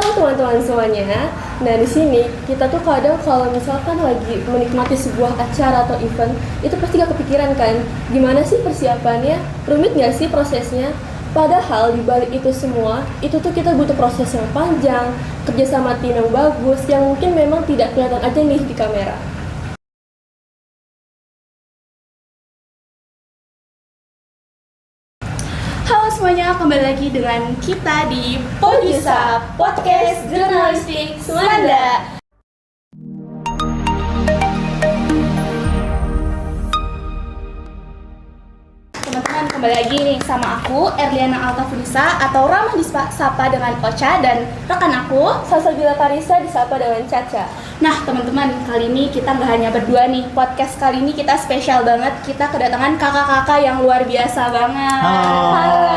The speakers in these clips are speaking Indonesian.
Halo teman-teman semuanya. Nah di sini kita tuh kadang kalau misalkan lagi menikmati sebuah acara atau event, itu pasti gak kepikiran kan, gimana sih persiapannya, rumit gak sih prosesnya? Padahal di balik itu semua, itu tuh kita butuh proses yang panjang, kerjasama tim yang bagus, yang mungkin memang tidak kelihatan aja nih di kamera. Halo semuanya, kembali lagi dengan kita di Podisa Podcast Jurnalistik Suanda. Teman-teman, kembali lagi nih sama aku Erliana Altafunisa atau ramah disapa dengan Ocha, dan rekan aku Salsabila Karissa disapa dengan Caca. Nah teman-teman, kali ini kita nggak hanya berdua nih. Podcast kali ini kita spesial banget. Kita kedatangan kakak-kakak yang luar biasa banget. Halo.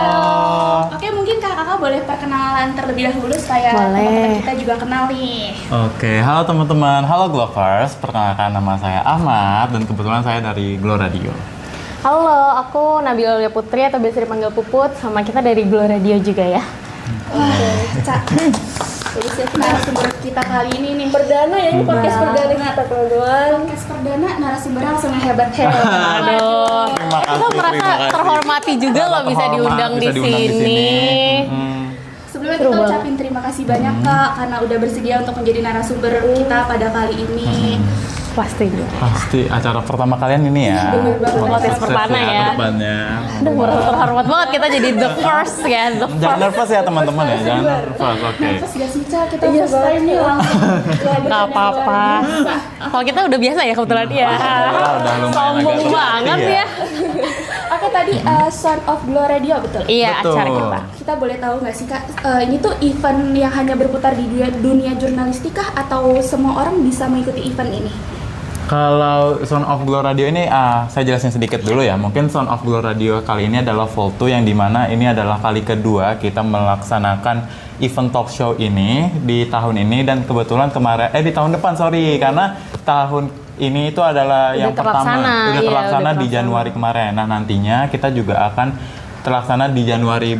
Oke, mungkin kakak-kakak boleh perkenalan terlebih dahulu supaya teman-teman kita juga kenal nih. Oke, halo teman-teman, halo Glovers. Perkenalkan, nama saya Ahmad dan kebetulan saya dari Glow Radio. Halo, aku Nabila Aulia Putri atau biasa dipanggil Puput, sama kita dari Glow Radio juga ya. Oke, Cak. Jadi siapa narasumber kita kali ini nih? Perdana ya, ini podcast perdana kita teman-teman. Podcast perdana, narasumbernya langsung hebat-hebat. Aduh, Terima kasih, kita merasa terima kasih. terhormati juga loh bisa Terhormat, diundang bisa di diundang di sini. Sebelumnya Seru kita banget. ucapin terima kasih banyak Kak karena udah bersedia untuk menjadi narasumber kita pada kali ini. Pastinya. Pasti acara pertama kalian ini ya. Bener banget. Podcast perdana ya. Kedepannya. Aduh, merasa terhormat banget kita jadi the first ya, the Jangan first. nervous ya teman-teman ya, jangan nervous. Oke. Nervous gak sih Cak? Kita Iya first time nih langsung. Gak apa-apa. Kalau kita udah biasa ya kebetulan ya. Udah lumayan Sombong agak banget terlatih ya. Oke, tadi Sound of Glow Radio betul? Iya, Betul. acara kita. Kita boleh tahu nggak sih Kak, ini tuh event yang hanya berputar di dunia jurnalistik kah atau semua orang bisa mengikuti event ini? Kalau Sound of Glow Radio ini, saya jelasin sedikit dulu ya. Mungkin Sound of Glow Radio kali ini adalah Vol 2 yang dimana ini adalah kali kedua kita melaksanakan event talk show ini di tahun ini, dan kebetulan kemarin di tahun depan karena tahun ini itu adalah yang pertama terlaksana, iya, terlaksana udah di terlaksana. Januari kemarin. Nah nantinya kita juga akan terlaksana di Januari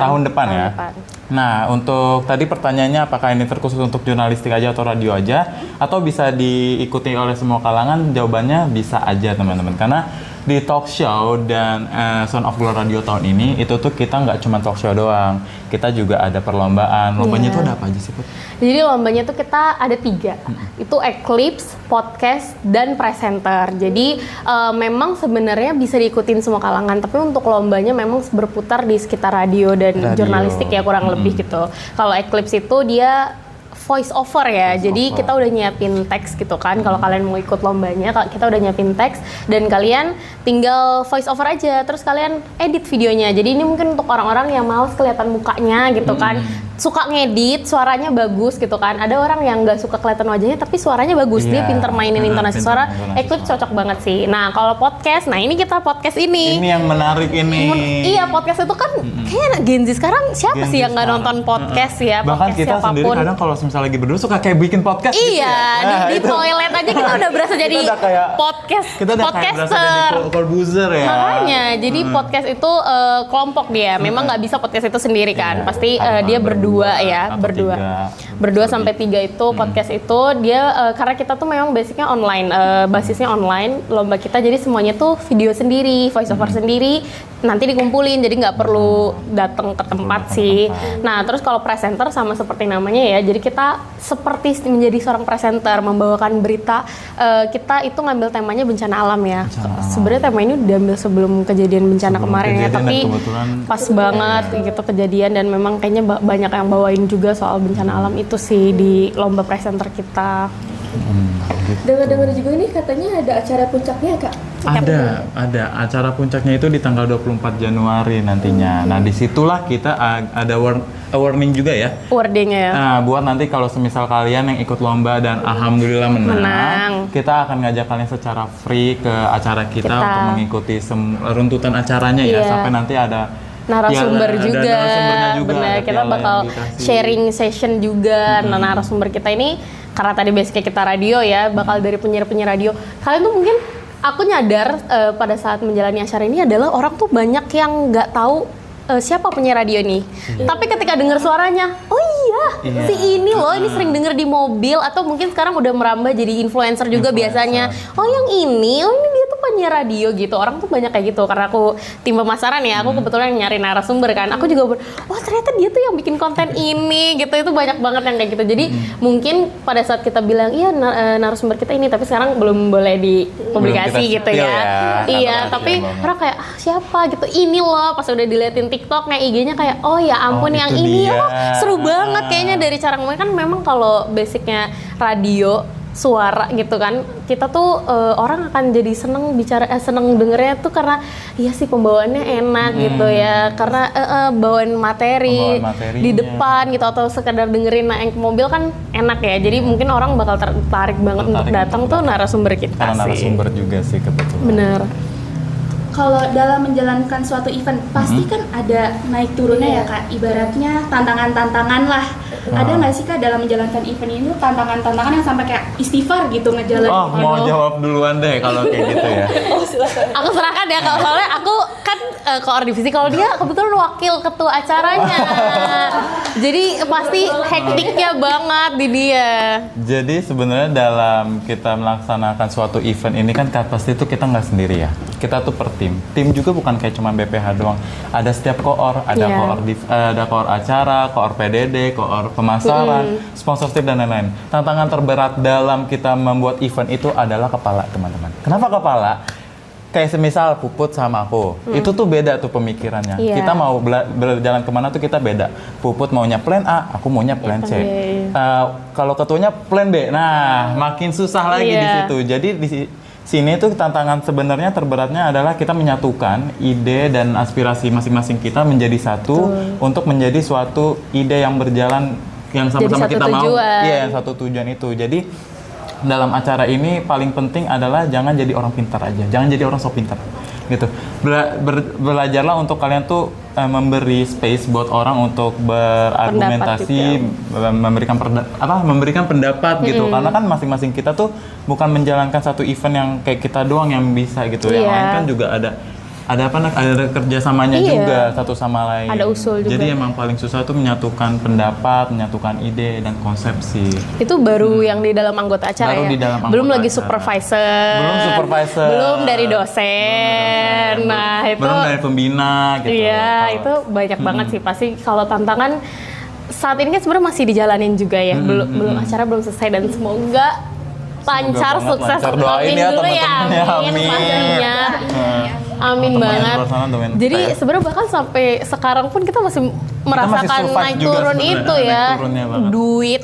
tahun depan ya. depan. Nah, untuk tadi pertanyaannya apakah ini terkhusus untuk jurnalistik aja atau radio aja, atau bisa diikuti oleh semua kalangan? Jawabannya bisa aja teman-teman, karena di talk show dan Sound of Glow Radio tahun ini itu tuh kita nggak cuma talk show doang, kita juga ada perlombaan. Lombanya itu ada apa aja sih, Put? Jadi lombanya tuh kita ada 3, itu Eclipse, Podcast, dan Presenter. Jadi memang sebenarnya bisa diikutin semua kalangan, tapi untuk lombanya memang berputar di sekitar radio dan jurnalistik ya kurang lebih gitu. Kalau Eclipse itu dia voice over ya, jadi kita udah nyiapin teks gitu kan. Kalau kalian mau ikut lombanya, kita udah nyiapin teks dan kalian tinggal voice over aja, terus kalian edit videonya. Jadi ini mungkin untuk orang-orang yang males kelihatan mukanya gitu kan, suka ngedit, suaranya bagus gitu kan. Ada orang yang nggak suka kelihatan wajahnya tapi suaranya bagus, dia pinter mainin intonasi pinter suara. intonasi Eclipse suara. cocok banget sih. Nah kalau podcast, nah ini kita podcast ini. Ini yang menarik ini. Iya, podcast itu kan kayaknya Gen Z sekarang siapa Gen sih Z yang nggak sekarang. nonton podcast ya? Bahkan Podcast kita sendiri siapapun. kadang kalau misalnya lagi berdua suka kayak bikin podcast gitu Iya, ya. di Itu. toilet aja kita udah berasa jadi udah kayak- podcast, Kita udah kayak berasa podcaster. jadi corbuser ya. Makanya, jadi podcast itu kelompok dia. Memang nggak bisa podcast itu sendiri kan. Iya, Pasti harus dia berdua ya, atau berdua. tiga. Berdua sampai 3 itu podcast itu dia karena kita tuh memang basicnya online, basisnya online lomba kita. Jadi semuanya tuh video sendiri, voice over sendiri. Nanti dikumpulin, jadi nggak perlu datang ke tempat sih. Nah, terus kalau presenter sama seperti namanya ya, jadi kita seperti menjadi seorang presenter, membawakan berita. Kita itu ngambil temanya bencana alam ya. Sebenarnya tema ini udah ambil sebelum kejadian bencana Sebelum kemarin ya, kejadian, tapi dan kebetulan pas banget gitu kejadian, dan memang kayaknya banyak yang bawain juga soal bencana alam itu sih di lomba presenter kita. gitu. Dengar-dengar juga ini katanya ada acara puncaknya Kak. Ada acara puncaknya itu di tanggal 24 Januari nantinya. Nah, disitulah kita ada warning juga ya. Wordingnya ya. Nah, buat nanti kalau semisal kalian yang ikut lomba dan alhamdulillah menang, kita akan ngajak kalian secara free ke acara kita. Untuk mengikuti runtutan acaranya ya, Iya. sampai nanti ada narasumber piala, juga, ada narasumbernya juga, benar. ada Kita piala bakal yang dikasih. sharing session juga. Nah, narasumber kita ini karena tadi basicnya kita radio ya, bakal dari penyiar-penyiar radio. Kalian tuh mungkin, aku nyadar pada saat menjalani acara ini adalah orang tuh banyak yang nggak tahu siapa penyiar radio nih. Tapi ketika dengar suaranya, oh iya, Iya. si ini loh, ini sering denger di mobil atau mungkin sekarang udah merambah jadi influencer juga biasanya. Oh yang ini, oh ini dia tuh penyiar radio gitu. Orang tuh banyak kayak gitu karena aku tim pemasaran ya, aku kebetulan nyari narasumber kan. Aku juga wah ternyata dia tuh yang bikin konten ini gitu. Itu banyak banget yang kayak gitu. Jadi mungkin pada saat kita bilang iya narasumber kita ini, tapi sekarang belum boleh dipublikasi Belum kita gitu spill ya. ya, Iya, karena tapi rahasia banget. orang kayak siapa gitu. Ini loh pas udah diliatin TikToknya, IG-nya kayak oh ya ampun Oh, yang itu ini dia. ya. Seru banget kayaknya dari cara ngomongnya kan memang kalau basicnya radio suara gitu kan kita tuh orang akan jadi seneng bicara seneng dengernya tuh karena iya sih pembawaannya enak gitu ya karena bawaan materi Pembawaan materinya. di depan gitu atau sekedar dengerin naik mobil kan enak ya jadi mungkin orang bakal tertarik banget untuk Tertarik datang untuk tuh datang. narasumber kita Karena sih narasumber juga sih kebetulan. bener. Kalau dalam menjalankan suatu event pasti kan ada naik turunnya ya Kak. Ibaratnya tantangan-tantangan lah. Ada nggak sih Kak dalam menjalankan event ini tantangan-tantangan yang sampai kayak istighfar gitu ngejalanin? Oh, mau jawab duluan deh kalau kayak gitu ya. Aku serahkan ya kalau soalnya aku kan koor divisi kalau dia kebetulan wakil ketua acaranya. Jadi pasti hektiknya banget di dia. Jadi sebenarnya dalam kita melaksanakan suatu event ini kan pasti itu kita nggak sendiri ya. Kita tuh per tim. Tim juga bukan kayak cuma BPH doang. Ada setiap koor, ada Iya. ada koor acara, koor PDD, koor pemasaran, sponsorship dan lain-lain. Tantangan terberat dalam kita membuat event itu adalah kepala, teman-teman. Kenapa kepala? Kayak semisal Puput sama aku, itu tuh beda tuh pemikirannya. Iya. Kita mau berjalan kemana tuh kita beda. Puput maunya plan A, aku maunya plan C. Kalau ketuanya plan B, nah makin susah lagi di Iya. situ. Jadi di sini tuh tantangan sebenarnya terberatnya adalah kita menyatukan ide dan aspirasi masing-masing kita menjadi satu untuk menjadi suatu ide yang berjalan yang sama-sama Jadi kita satu mau. tujuan. Iya, yang satu tujuan itu. Jadi dalam acara ini paling penting adalah jangan jadi orang pintar aja, jangan jadi orang sok pintar, gitu. Belajarlah untuk kalian tuh memberi space buat orang untuk berargumentasi, memberikan pendapat gitu. Karena kan masing-masing kita tuh bukan menjalankan satu event yang kayak kita doang yang bisa gitu. Yang Iya. lain kan juga ada kerjasamanya Iya. juga satu sama lain. Ada usul juga. Jadi emang paling susah tuh menyatukan pendapat, menyatukan ide dan konsepsi. Itu baru yang di dalam anggota acara Baru ya. di dalam Belum anggota lagi acara. supervisor. Belum supervisor. Belum dari dosen. Nah, itu belum dari pembina gitu. iya, Kalau- itu banyak banget sih pasti kalau tantangan saat ini kan sebenarnya masih dijalanin juga ya. Belum acara belum selesai dan semoga lancar, banget sukses. lancar. Doain ya dulu ya. teman-teman ya, amin. pastinya. Amin Teman-teman banget. yang di luar sana doain Jadi kita ya. sebenarnya bahkan sampai sekarang pun kita masih merasakan survive naik juga turun sebenarnya, itu naik ya. turunnya banget. Duit.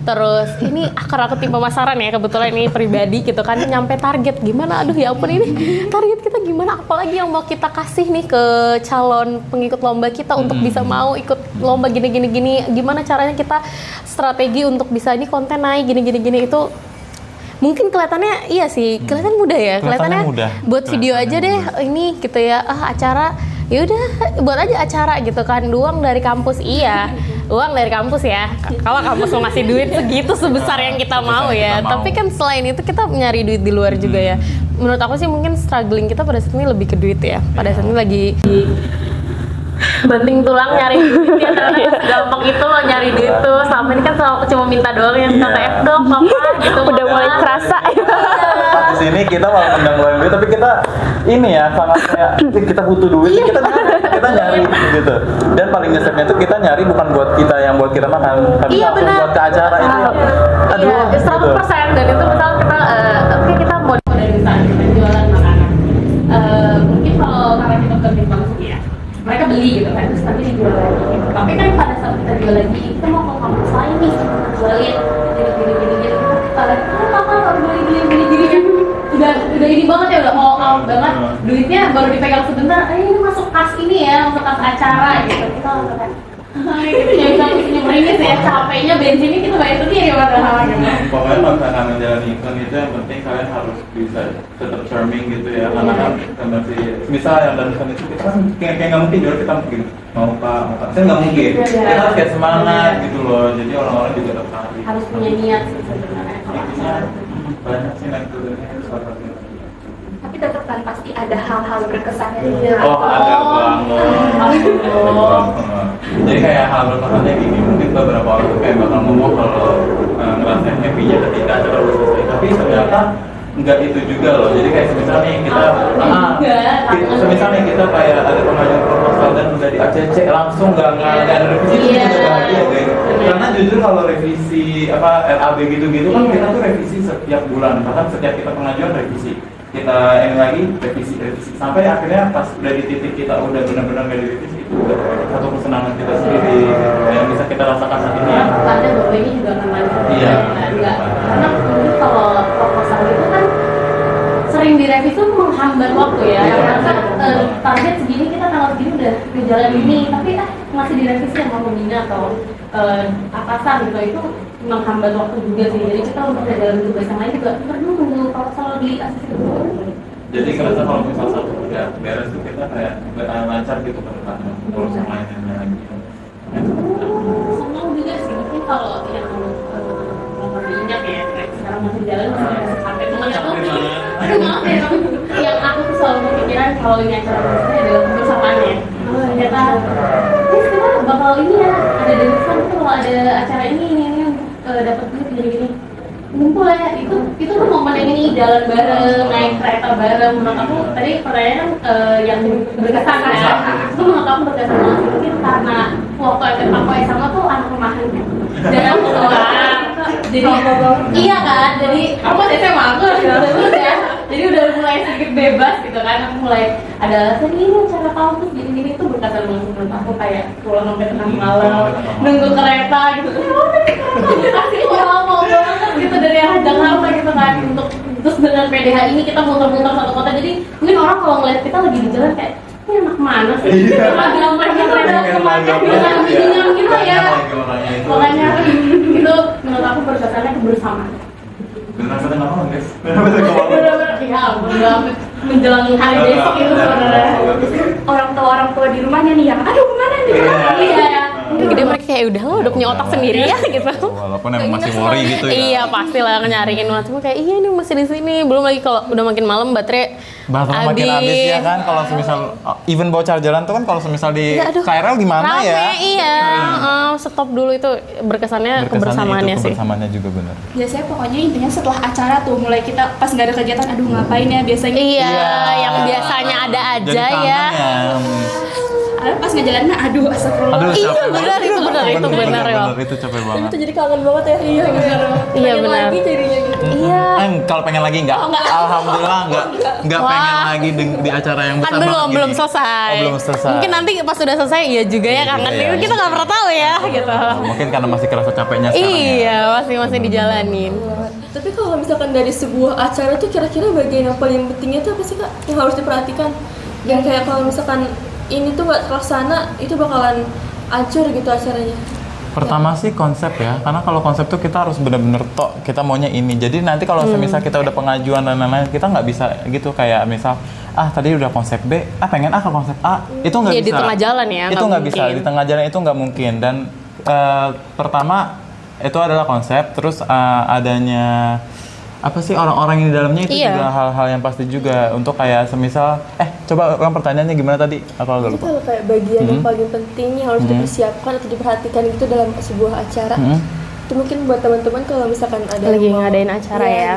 Terus ini karena aku tim pemasaran ya kebetulan ini pribadi gitu kan nyampe target gimana aduh ya ampun ini target kita gimana apalagi yang mau kita kasih nih ke calon pengikut lomba kita untuk bisa mau ikut lomba gini gimana caranya kita strategi untuk bisa ini konten naik gini itu mungkin kelihatannya iya sih kelihatan mudah ya Kelihatannya mudah. buat video aja deh Kelihatannya ini gitu ya acara ya udah buat aja acara gitu kan uang dari kampus uang dari kampus ya kalau kampus mau ngasih duit segitu sebesar yang kita mau ya kita mau. tapi kan selain itu kita nyari duit di luar juga ya menurut aku sih mungkin struggling kita pada saat ini lebih ke duit ya pada saat ini lagi banting tulang nyari duit ya ternyata gampang itu loh nyari duit tuh selama ini kan cuma minta doang yang minta TF dong papa gitu udah mulai kerasa Pas di sini kita walaupun nggak ngeluarin duit tapi kita ini ya sangat kayak kita butuh duit kita nyari gitu dan paling nyeseknya itu kita nyari bukan buat kita makan tapi Iya, langsung benar. buat ke acara itu aduh iya, 100% gitu. dan itu misal kita oke kita mau dari misalnya kita jualan makanan mungkin kalau karena kita kerja langsung ya mereka beli gitu kan terus tapi dijual lagi gitu. Tapi kan pada saat kita jual lagi kita mau ke kampus lain nih jualin gini kita lihat apa harus beli kan udah ini banget ya udah all out banget duitnya baru dipegang sebentar ini masuk kas ini ya masuk kas acara gitu kita langsung kayak gitu jadi meringis ya capeknya bensinnya kita bayar sendiri padahal gitu. Pokoknya kalau misalkan menjalani event itu yang penting kalian harus bisa tetap charming gitu ya karena kan masih misal yang dalam event itu kita kan kayak nggak mungkin juga kita mungkin mau kak saya nggak mungkin kita harus kayak semangat gitu loh jadi orang-orang juga tertarik Harus punya niat sih sebenarnya kalau intinya banyak sih naik turunnya salah satunya. tapi tetap kan pasti ada hal-hal berkesannya. Oh, ada banget. Jadi kayak hal berkesannya gini, mungkin beberapa orang tuh kayak bakal ngomong kalau ngerasain happy-nya ketika acara udah selesai, tapi ternyata enggak itu juga loh. Jadi kayak misalnya kita kayak ada pengajuan proposal dan udah di ACC langsung nggak ada revisi, itu juga bahagia guys. Karena jujur kalau revisi RAB gitu-gitu kan kita tuh revisi setiap bulan, bahkan setiap kita pengajuan revisi, kita ini lagi revisi sampai akhirnya pas udah di titik kita udah benar-benar nggak direvisi, itu udah satu kesenangan kita sendiri yang bisa kita rasakan saat ini ya. Ada ini juga kan Iya. Karena mungkin kalau proposal itu kan sering direvisi itu menghambat waktu ya. Karena target segini kita tanggal segini udah di jalan ini, tapi masih direvisi sama pembina atau atasan gitu, itu menghambat waktu juga sih. Jadi kita untuk jalan tugas yang lain juga perlu nunggu proposal di ACC dulu. Jadi kerasa kalau misal satu udah beres tuh kita kayak lancar gitu kan ngurus yang lainnya lagi. Senang juga sih, mungkin kalau yang nomor minyak ya, sekarang masih jalan masih sampai temannya tuh. Aduh maaf ya, yang aku tuh selalu kepikiran kalau ini acara besarnya adalah kebersamaannya. Ternyata, kita bakal ini ya, ada darisan tuh kalau ada acara ini dapat duit gini-gini. Ngumpul ya, itu tuh momen yang ini jalan bareng, naik kereta bareng. Menurut aku tadi pertanyaan yang berkesan ya, itu menurut aku berkesan banget. Mungkin karena waktu aku SMA tuh anak rumahan kan, dan aku seorang, jadi iya kan, jadi aku SMA aku udah jadi udah mulai sedikit bebas gitu kan, aku mulai ada alasan ini acara kampus gini-gini tuh berkesan banget menurut aku, kayak pulang sampai tengah malam nunggu kereta gitu, pasti lama banget gitu dari arah Jakarta gitu kan, untuk terus dengan PDH ini kita muter-muter satu kota, jadi mungkin orang kalau ngeliat kita lagi di jalan kayak ini anak mana sih? Gambarnya kereta kemana? Bilang gitu ya. Makanya itu menurut aku berkesannya kebersamaan. Benar-benar apa guys? Benar-benar ya ampun, menjelang hari besok itu saudara. Orang tua di rumahnya nih yang aduh kemana nih? Iya. Jadi mereka kayak udah punya otak sendiri ya gitu. Walaupun emang masih worry gitu ya. Iya pasti lah nyariin cuma kayak iya ini masih di sini, belum lagi kalau udah makin malam baterai makin habis ya kan, kalau semisal even bawa chargeran tuh kan kalau semisal di Ya, aduh, KRL gimana rame, ya? Iya, stop dulu itu berkesannya kebersamaannya itu sih. kebersamaannya juga benar. Biasanya pokoknya intinya setelah acara tuh mulai kita pas nggak ada kegiatan, aduh ngapain ya biasanya. Iya, yang biasanya ada aja Jadi ya. Pas ngejalanin, aduh astagfirullah. Aduh, Iya capek benar itu benar ya. itu capek banget. Itu jadi kangen banget ya. Iya benar. Iya benar. Lagi jadinya gitu. Iya. Kalau pengen lagi enggak? Alhamdulillah enggak pengen Wah. lagi di acara yang besar Kan belum banget belum gini. selesai. Oh, belum selesai. Mungkin nanti pas sudah selesai iya juga ya kangen. juga ya. Kita nggak pernah tahu ya gitu. Mungkin karena masih kerasa capeknya sekarang ya. Iya, masih dijalanin. Tapi kalau misalkan dari sebuah acara tuh kira-kira bagian yang paling pentingnya tuh apa sih Kak? Yang harus diperhatikan? Dan kayak kalau misalkan ini tuh nggak terlaksana, itu bakalan hancur gitu acaranya. Pertama sih konsep ya, karena kalau konsep tuh kita harus bener-bener kita maunya ini. Jadi nanti kalau semisal kita udah pengajuan dan lain-lain, kita nggak bisa gitu kayak misal tadi udah konsep B, pengen ke konsep A, itu nggak Iya, bisa. di tengah jalan ya, Itu nggak nggak bisa, mungkin. di tengah jalan itu nggak mungkin. Dan pertama itu adalah konsep, terus adanya apa sih orang-orang yang di dalamnya itu Iya. juga hal-hal yang pasti juga untuk kayak semisal coba ulang pertanyaannya gimana tadi? Aku agak Itu lupa. kalau kayak bagian yang paling penting yang harus dipersiapkan atau diperhatikan itu dalam sebuah acara. Itu mungkin buat teman-teman kalau misalkan ada Lagi yang mau- ngadain acara ya.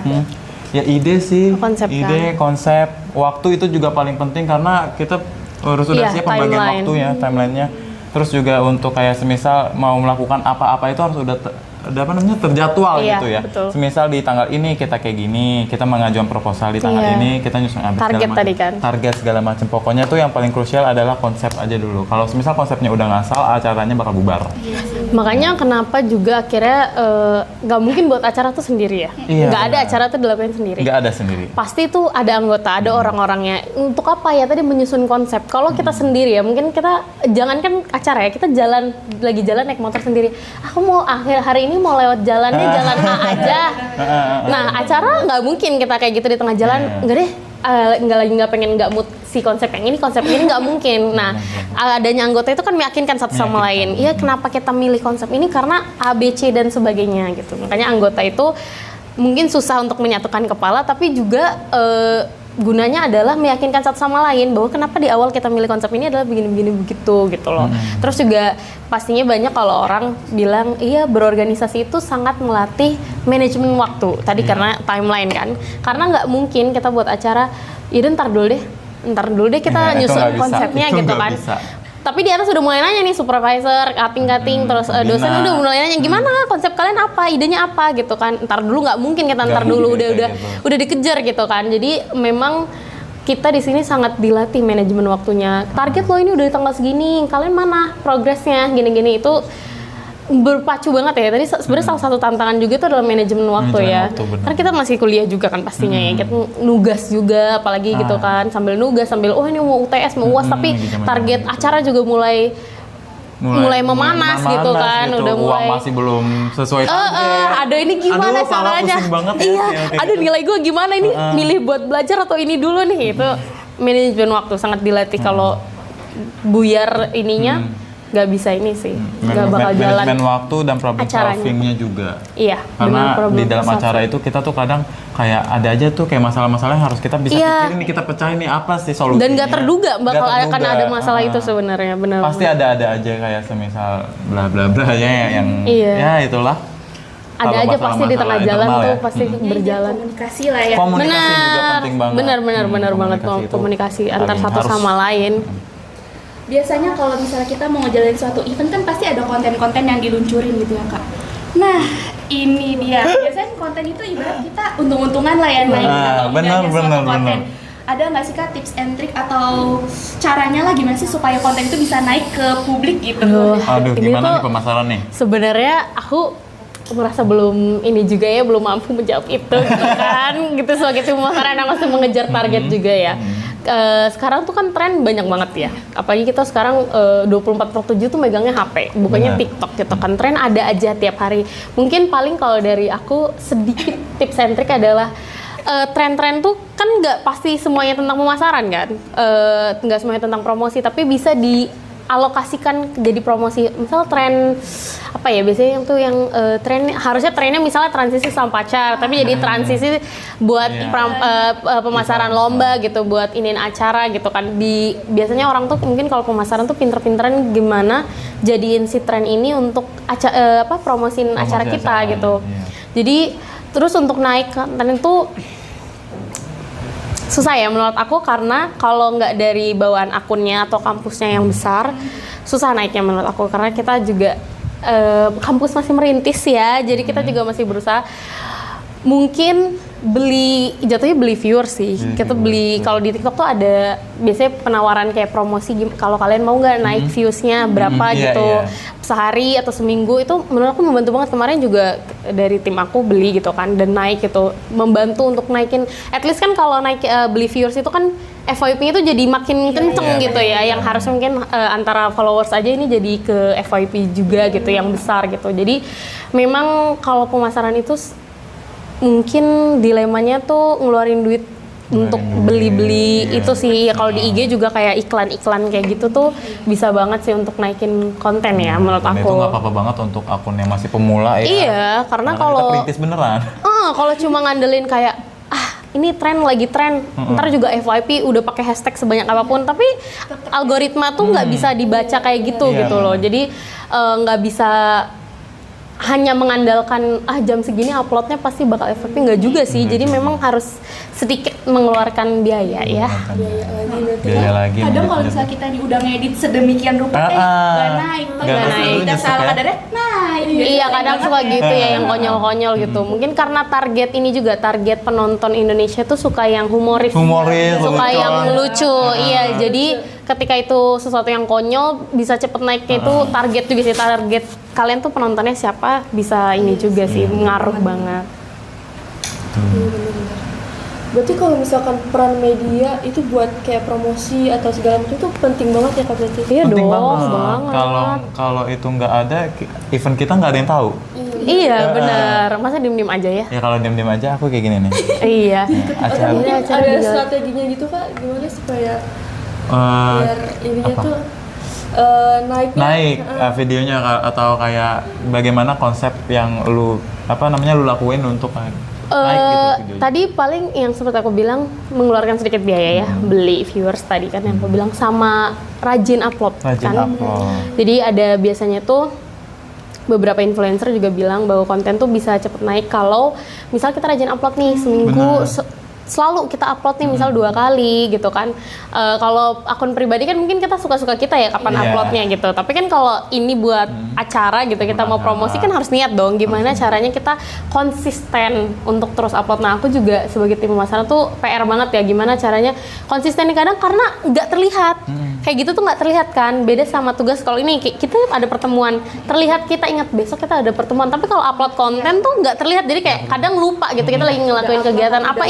Ya ide sih, Konsep, ide, konsep, waktu itu juga paling penting karena kita harus udah Iya, siap pembagian timeline. waktunya, timelinenya. Terus juga untuk kayak semisal mau melakukan apa-apa itu harus udah terjadwal Iya, gitu ya. betul. Semisal di tanggal ini kita kayak gini, kita mengajukan proposal di tanggal Iya. ini, kita nyusun habis Target segala macam. tadi kan. Target segala macam. Pokoknya tuh yang paling krusial adalah konsep aja dulu. Kalau semisal konsepnya udah ngasal, acaranya bakal bubar. Makanya kenapa juga akhirnya nggak mungkin buat acara tuh sendiri ya. Iya, Nggak ada benar. acara tuh dilakuin sendiri. Nggak ada sendiri. Pasti tuh ada anggota, ada orang-orangnya. Untuk apa ya tadi menyusun konsep. Kalau kita sendiri ya, mungkin kita jangankan acara ya, kita lagi jalan naik motor sendiri. Aku mau akhir hari ini mau lewat jalannya jalan A aja. Nah acara nggak mungkin kita kayak gitu di tengah jalan. Enggak deh. Nggak pengen nggak mood si konsep yang ini nggak mungkin. Nah adanya anggota itu kan meyakinkan satu sama lain. Iya kenapa kita milih konsep ini karena A B C dan sebagainya gitu. Makanya anggota itu mungkin susah untuk menyatukan kepala, tapi juga gunanya adalah meyakinkan satu sama lain bahwa kenapa di awal kita milih konsep ini adalah begini-begini begitu gitu loh. Terus juga pastinya banyak kalau orang bilang iya berorganisasi itu sangat melatih manajemen waktu. Tadi karena timeline kan. Karena nggak mungkin kita buat acara, ya ntar dulu deh kita Itu nyusun nggak bisa. konsepnya Itu gitu nggak kan. bisa. Tapi di atas udah mulai nanya nih supervisor, cutting, terus dosen Gina. udah mulai nanya gimana konsep kalian apa, idenya apa gitu kan. Ntar dulu nggak mungkin kita Nggak ntar dulu mungkin udah kayak gitu. udah dikejar gitu kan. Jadi memang kita di sini sangat dilatih manajemen waktunya. Target lo ini udah di tanggal segini, kalian mana progresnya gini-gini itu berpacu banget ya. Tadi sebenarnya salah satu tantangan juga itu adalah manajemen waktu Manajemen ya. waktu, benar. Karena kita masih kuliah juga kan pastinya ya. Kita nugas juga apalagi gitu kan. Sambil nugas sambil ini mau UTS, mau UAS tapi di zaman-zaman target itu. acara juga mulai memanas gitu kan. gitu. Udah Uang mulai masih belum sesuai target. aduh ini gimana Aduh, kepala caranya? pusing banget ya, Iya, kayak aduh gitu. nilai gue gimana ini? Milih buat belajar atau ini dulu nih? Itu manajemen waktu sangat dilatih. Kalau buyar ininya nggak bisa ini sih, nggak bakal jalan. Manajemen waktu dan problem acaranya. solvingnya juga. Iya, Karena problem di dalam solving. acara itu kita tuh kadang kayak ada aja tuh kayak masalah-masalah yang harus kita bisa Iya. pikirin nih, kita pecahin nih apa sih solusinya. Dan nggak terduga bakal Nggak akan terduga. ada masalah itu sebenarnya, benar. Pasti ada aja kayak semisal bla bla bla ya yang Iya. ya itulah. Ada Kalau aja pasti di tengah masalah-masalah jalan internal tuh ya. pasti berjalan. Komunikasi lah ya. Komunikasi juga penting banget. benar banget Komunikasi itu komunikasi antar paling satu harus. sama lain. Biasanya kalau misalnya kita mau ngejalanin suatu event kan pasti ada konten-konten yang diluncurin gitu ya Kak. Nah ini dia, biasanya konten itu ibarat kita untung-untungan lah ya naik atau benar, enggaknya suatu benar, konten. benar. Ada nggak sih Kak tips and trick atau caranya lah gimana sih supaya konten itu bisa naik ke publik gitu? Aduh, Ini gimana tuh- nih pemasaran nih? Sebenarnya aku merasa belum ini juga ya, belum mampu menjawab itu gitu kan. Gitu sebagai tim pemasaran yang masih mengejar target juga ya. Sekarang tuh kan tren banyak banget ya. Apalagi kita sekarang 24/7 tuh megangnya HP, bukannya Benar. TikTok gitu kan. Tren ada aja tiap hari. Mungkin paling kalau dari aku sedikit tips and trick adalah tren-tren tuh kan nggak pasti semuanya tentang pemasaran kan, nggak semuanya tentang promosi, tapi bisa dialokasikan jadi promosi. Misal tren apa ya, biasanya tuh yang tren harusnya trennya misalnya transisi sama pacar, tapi jadi transisi buat Iya. pemasaran lomba gitu, buat iniin acara gitu kan. Biasanya orang tuh mungkin kalau pemasaran tuh pinter-pinteran gimana jadiin si tren ini untuk promosiin acara kita acara, gitu. iya. Jadi terus untuk naik konten itu susah ya menurut aku, karena kalau nggak dari bawaan akunnya atau kampusnya yang besar, susah naiknya menurut aku, karena kita juga kampus masih merintis ya, jadi kita juga masih berusaha. Mungkin jatuhnya beli viewer sih. Kita beli, kalau di TikTok tuh ada biasanya penawaran kayak promosi, kalau kalian mau nggak naik viewsnya berapa Iya, gitu, iya. sehari atau seminggu. Itu menurut aku membantu banget. Kemarin juga dari tim aku beli gitu kan, dan naik gitu, membantu untuk naikin. At least kan kalau naik beli viewers itu kan FYP itu jadi makin kenceng gitu ya, yang harus mungkin antara followers aja ini jadi ke FYP juga gitu, yang besar gitu. Jadi memang kalau pemasaran itu mungkin dilemanya tuh ngeluarin duit untuk beli-beli iya. itu sih. Kalau di IG juga kayak iklan-iklan kayak gitu tuh bisa banget sih untuk naikin konten ya menurut Dan itu aku. nggak apa-apa banget untuk akun yang masih pemula ya. Iya, karena kita kalau perintis beneran. kalau cuma ngandelin kayak ini tren lagi tren, ntar juga FYP udah pakai hashtag sebanyak apapun, tapi algoritma tuh nggak bisa dibaca kayak gitu Iya, gitu loh. benar. Jadi nggak bisa hanya mengandalkan jam segini uploadnya pasti bakal FYP, nggak juga sih. Jadi memang harus sedikit mengeluarkan biaya ya. Biaya lagi. Kadang kalau misalnya kita nih udah ngedit sedemikian rupa nggak naik, Nggak padahal naik. kita Nyesek salah ya. kadarnya naik. Iya, kadang suka gitu ya, yang konyol-konyol gitu. Mungkin karena target ini juga, target penonton Indonesia tuh suka yang humoris, suka lucu. yang lucu. Iya, jadi ketika itu sesuatu yang konyol bisa cepet naiknya, itu target juga sih. Target kalian tuh penontonnya siapa, bisa ini juga sih, ngaruh banget. Berarti kalau misalkan peran media itu buat kayak promosi atau segala macam itu penting banget ya Kak berarti? Iya Penting dong, banget. banget. Kalau itu nggak ada, event kita nggak ada yang tahu. Iya, benar. Masa diem-diem aja ya? Ya kalau diam-diam aja aku kayak gini nih. Iya. Acara Mungkin acara ada juga. strateginya gitu Kak, gimana supaya eh, biar ininya apa? tuh naik videonya atau kayak bagaimana konsep yang lu lakuin untuk naik gitu videonya? Tadi paling yang seperti aku bilang mengeluarkan sedikit biaya ya, beli viewers tadi kan yang aku bilang, sama rajin upload Rajin kan. upload. Jadi ada biasanya tuh beberapa influencer juga bilang bahwa konten tuh bisa cepet naik kalau misal kita rajin upload nih seminggu selalu kita upload nih misal 2 kali gitu kan. Kalau akun pribadi kan mungkin kita suka-suka kita ya kapan uploadnya gitu. Tapi kan kalau ini buat acara gitu, kita mau promosi kan harus niat dong gimana caranya kita konsisten untuk terus upload. Nah aku juga sebagai tim pemasaran tuh PR banget ya gimana caranya konsisten nih, kadang karena nggak terlihat. Kayak gitu tuh nggak terlihat kan, beda sama tugas kalau ini kita ada pertemuan, terlihat kita ingat besok kita ada pertemuan, tapi kalau upload konten tuh nggak terlihat, jadi kayak kadang lupa gitu kita lagi ngelakuin kegiatan apa.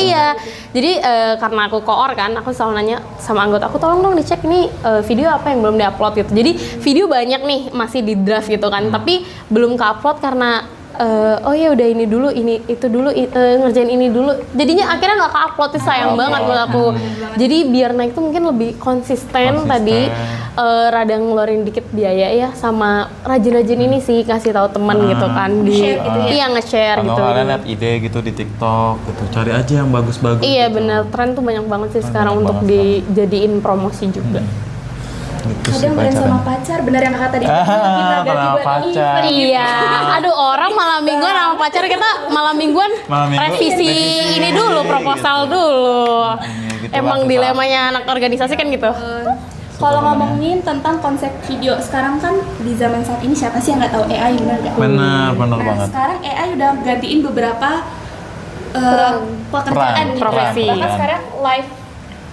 Jadi karena aku koor kan, aku selalu nanya sama anggota aku, tolong dong dicek ini video apa yang belum diupload gitu. Jadi video banyak nih masih di draft gitu kan, tapi belum ke-upload karena oh ya udah ini dulu, ini itu dulu, ngerjain ini dulu. Jadinya akhirnya nggak ke-upload, itu sayang banget menurut aku. Jadi biar naik tuh mungkin lebih konsisten. Tadi rada ngeluarin dikit biaya ya, sama rajin-rajin ini sih kasih tahu teman gitu kan di Share gitu ya? iya nge-share Kalau gitu. kalian lihat ide gitu di TikTok gitu, cari aja yang bagus-bagus. Iya gitu. benar, tren tuh banyak banget sih Banyak sekarang untuk banget dijadiin promosi juga. Gitu sih Kadang brand sama pacaran. pacar, benar yang kakak tadi bilang, kita ganti sama buat pacar. event. Iya, aduh orang malam mingguan sama pacar, kita malam mingguan Malam minggu, revisi ini dulu, proposal dulu. Gitu Emang lah, dilemanya anak organisasi kan gitu. Kalau ngomongin tentang konsep video sekarang kan di zaman saat ini siapa sih yang nggak tahu AI, benar nggak? Bener Nah, banget. sekarang AI udah gantiin beberapa pekerjaan gitu. profesi. Bahkan sekarang live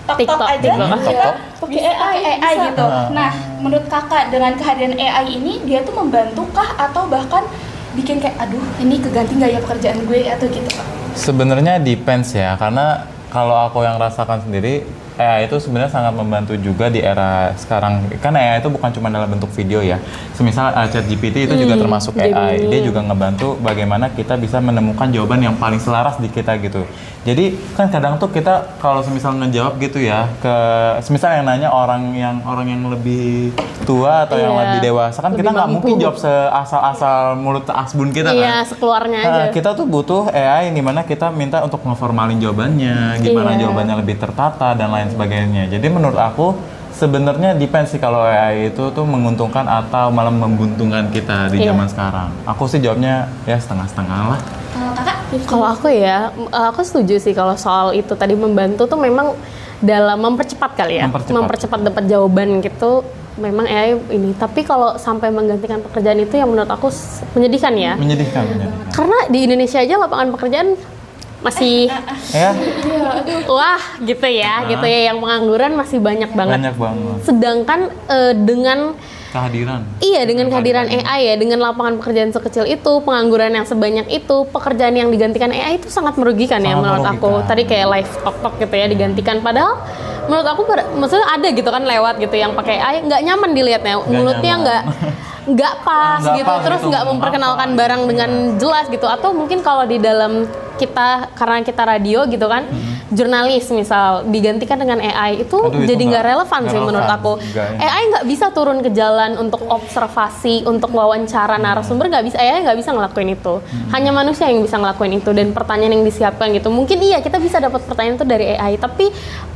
TikTok aja TikTok. dia pakai AI gitu. Nah, menurut kakak dengan kehadiran AI ini dia tuh membantu kah atau bahkan bikin kayak aduh ini keganti nggak ya pekerjaan gue atau gitu kak? Sebenarnya depends ya, karena kalau aku yang rasakan sendiri, AI itu sebenarnya sangat membantu juga di era sekarang. Kan AI itu bukan cuma dalam bentuk video ya. Semisal ChatGPT itu juga termasuk AI. Dia juga ngebantu bagaimana kita bisa menemukan jawaban yang paling selaras di kita gitu. Jadi kan kadang tuh kita kalau semisal ngejawab gitu ya, semisal yang nanya orang yang lebih tua atau yang Iya, lebih dewasa kan lebih kita nggak mampu. mungkin jawab seasal-asal mulut asbun kita kan. Iya, sekeluarnya aja. Kita tuh butuh AI di mana kita minta untuk ngeformalin jawabannya, gimana Iya. jawabannya lebih tertata dan lain sebagainya. Jadi menurut aku sebenarnya depends sih kalau AI itu tuh menguntungkan atau malah membuntungkan kita di Iya. zaman sekarang. Aku sih jawabnya ya setengah-setengah lah. Kakak? Kalau aku ya, aku setuju sih kalau soal itu tadi membantu tuh memang dalam mempercepat kali ya, mempercepat dapat jawaban gitu. Memang AI ini, tapi kalau sampai menggantikan pekerjaan itu yang menurut aku menyedihkan ya. Menyedihkan. Karena di Indonesia aja lapangan pekerjaan masih Ya, wah gitu ya, yang pengangguran masih banyak banget. banyak banget Sedangkan dengan kehadiran. Iya, dengan kehadiran AI ya, dengan lapangan pekerjaan sekecil itu, pengangguran yang sebanyak itu, pekerjaan yang digantikan AI itu sangat merugikan ya Sangat menurut aku. merugikan. Tadi kayak live talk gitu ya digantikan, padahal menurut aku maksudnya ada gitu kan lewat gitu yang pakai AI nggak nyaman dilihatnya, mulutnya nyaman. nggak pas Nggak gitu, pas terus gitu, nggak memperkenalkan barang dengan jelas gitu. Atau mungkin kalau di dalam kita, karena kita radio gitu kan, jurnalis misal digantikan dengan AI itu Aduh, itu jadi nggak relevan nggak sih menurut relevan. aku. Nggak, ya. AI nggak bisa turun ke jalan untuk observasi, untuk wawancara narasumber, nggak bisa. AI nggak bisa ngelakuin itu. Hanya manusia yang bisa ngelakuin itu, dan pertanyaan yang disiapkan gitu. Mungkin iya kita bisa dapat pertanyaan itu dari AI, tapi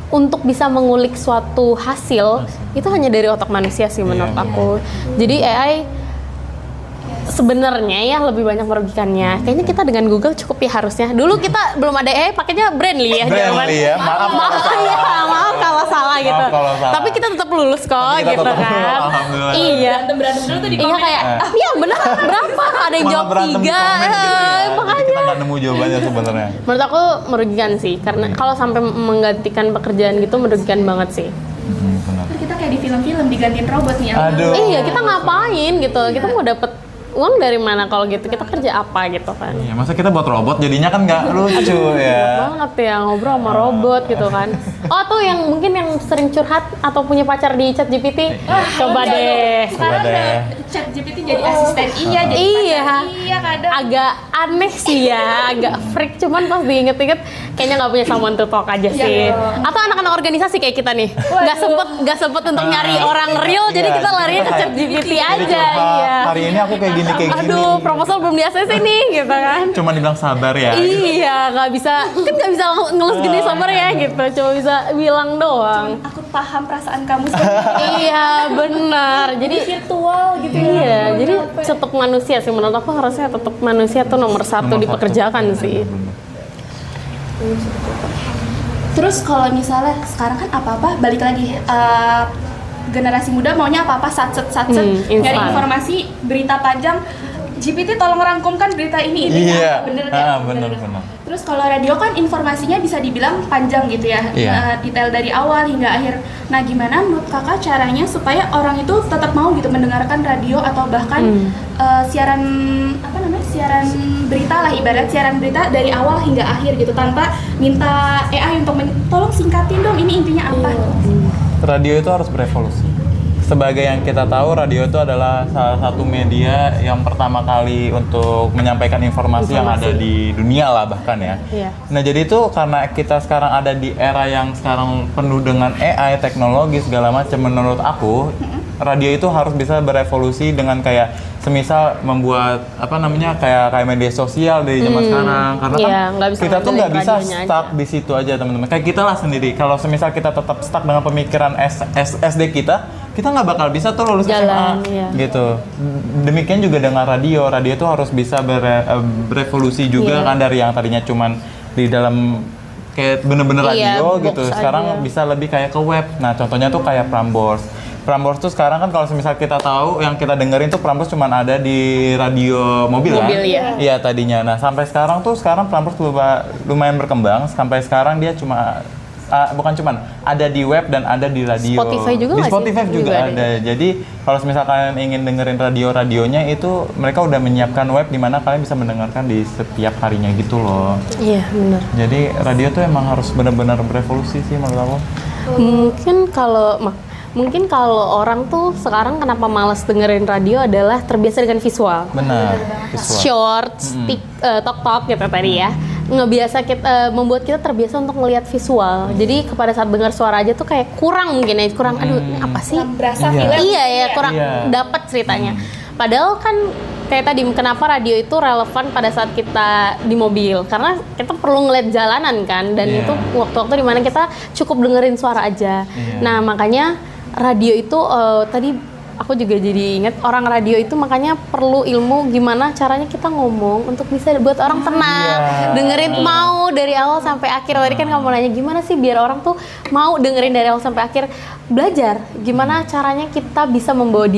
untuk bisa mengulik suatu hasil itu hanya dari otak manusia sih menurut aku. Jadi AI sebenarnya ya lebih banyak merugikannya. Kayaknya kita dengan Google cukup ya harusnya. Dulu kita belum ada AI, pakainya Brandly ya. Brandly ya, maaf Kalau salah gitu. kalau salah. Tapi kita tetap lulus kok Kita gitu tetap lulus, kan. alhamdulillah. Iya. Berantem dulu tuh di Iya komen. kayak, iya benar berapa? Ada yang Malah jawab berantem di 3. komen gitu ya. Jadi Makanya. kita nggak nemu jawabannya sebenarnya. Menurut aku merugikan sih, karena kalau sampai menggantikan pekerjaan gitu merugikan banget sih. Benar. Kita kayak di film-film digantiin robot nih. Aduh. Iya, kita ngapain gitu? Kita mau dapet uang dari mana kalau gitu? Kita kerja apa gitu kan? Iya, masa kita buat robot jadinya kan nggak lucu ya. Banget ya ngobrol sama robot gitu kan. Oh tuh yang mungkin yang sering curhat atau punya pacar di ChatGPT, coba deh. Sekarang Coba deh. udah ChatGPT jadi asisten iya, jadi Iya. pacar iya kan. agak aneh sih ya, agak freak. Cuman pas diinget-inget kayaknya nggak punya someone to talk aja sih. Atau anak-anak organisasi kayak kita nih, nggak sempet untuk nyari orang real, jadi kita larinya ke ChatGPT aja. Iya. Hari ini aku kayak gini. Aduh, proposal belum di ACC nih, gitu kan. Cuma dibilang sabar ya. Iya, nggak bisa ngelus gini sabar ya gitu. Cuma bisa bilang doang. Aku paham perasaan kamu seperti Iya, benar. Jadi virtual gitu ya. iya, jadi tetap manusia sih menurut aku, harusnya tetap manusia tuh nomor satu dipekerjakan sih. Terus kalau misalnya sekarang kan apa-apa balik lagi generasi muda maunya apa-apa satset nyari instan. informasi berita panjang, GPT tolong rangkumkan berita ini Iya. bener kan? Bener. Terus kalau radio kan informasinya bisa dibilang panjang gitu ya, Iya. detail dari awal hingga akhir. Nah gimana menurut kakak caranya supaya orang itu tetap mau gitu mendengarkan radio atau bahkan siaran siaran berita lah, ibarat siaran berita dari awal hingga akhir gitu tanpa minta AI untuk tolong singkatin dong ini intinya apa. Radio itu harus berevolusi. Sebagai yang kita tahu, radio itu adalah salah satu media yang pertama kali untuk menyampaikan informasi yang ada di dunia lah bahkan ya. Iya. Nah jadi itu karena kita sekarang ada di era yang sekarang penuh dengan AI, teknologi segala macam, menurut aku radio itu harus bisa berevolusi dengan kayak semisal membuat kayak media sosial dari zaman sekarang, karena Iya, kan nggak bisa kita tuh nggak bisa radionya stuck di situ aja teman-teman. Kayak kita lah sendiri, kalau semisal kita tetap stuck dengan pemikiran SD kita nggak bakal bisa tuh lulus Jalan, SMA iya. gitu. Demikian juga dengan radio tuh harus bisa berevolusi juga kan, dari yang tadinya cuman di dalam kayak bener-bener Iya, radio box gitu, sekarang aja. bisa lebih kayak ke web. Nah contohnya tuh kayak Prambors tuh sekarang kan, kalau misal kita tahu yang kita dengerin tuh Prambors cuman ada di radio mobil kan? ya. Iya tadinya. Nah sampai sekarang Prambors lumayan berkembang. Sampai sekarang dia bukan cuman ada di web dan ada di radio. Spotify juga di nggak sih? Spotify juga ada. Jadi kalau misalkan kalian ingin dengerin radionya itu mereka udah menyiapkan web di mana kalian bisa mendengarkan di setiap harinya gitu loh. Iya, benar. Jadi radio tuh emang harus benar-benar berevolusi sih menurut aku. Mungkin kalau orang tuh sekarang kenapa malas dengerin radio adalah terbiasa dengan visual. Benar. Visual. Shorts, tok gitu tadi ya. Membuat kita terbiasa untuk melihat visual. Jadi kepada saat dengar suara aja tuh kayak kurang mungkin ya, aduh ini apa sih? Berasa Iya. film. Iya ya, kurang Iya. dapat ceritanya. Padahal kan kayak tadi, kenapa radio itu relevan pada saat kita di mobil? Karena kita perlu ngeliat jalanan kan, dan Iya. itu waktu-waktu dimana kita cukup dengerin suara aja. Iya. Nah makanya radio itu tadi aku juga jadi ingat, orang radio itu makanya perlu ilmu gimana caranya kita ngomong untuk bisa buat orang tenang, Iya. dengerin mau dari awal sampai akhir. Tadi kan kamu nanya gimana sih biar orang tuh mau dengerin dari awal sampai akhir. Belajar gimana caranya kita bisa membawa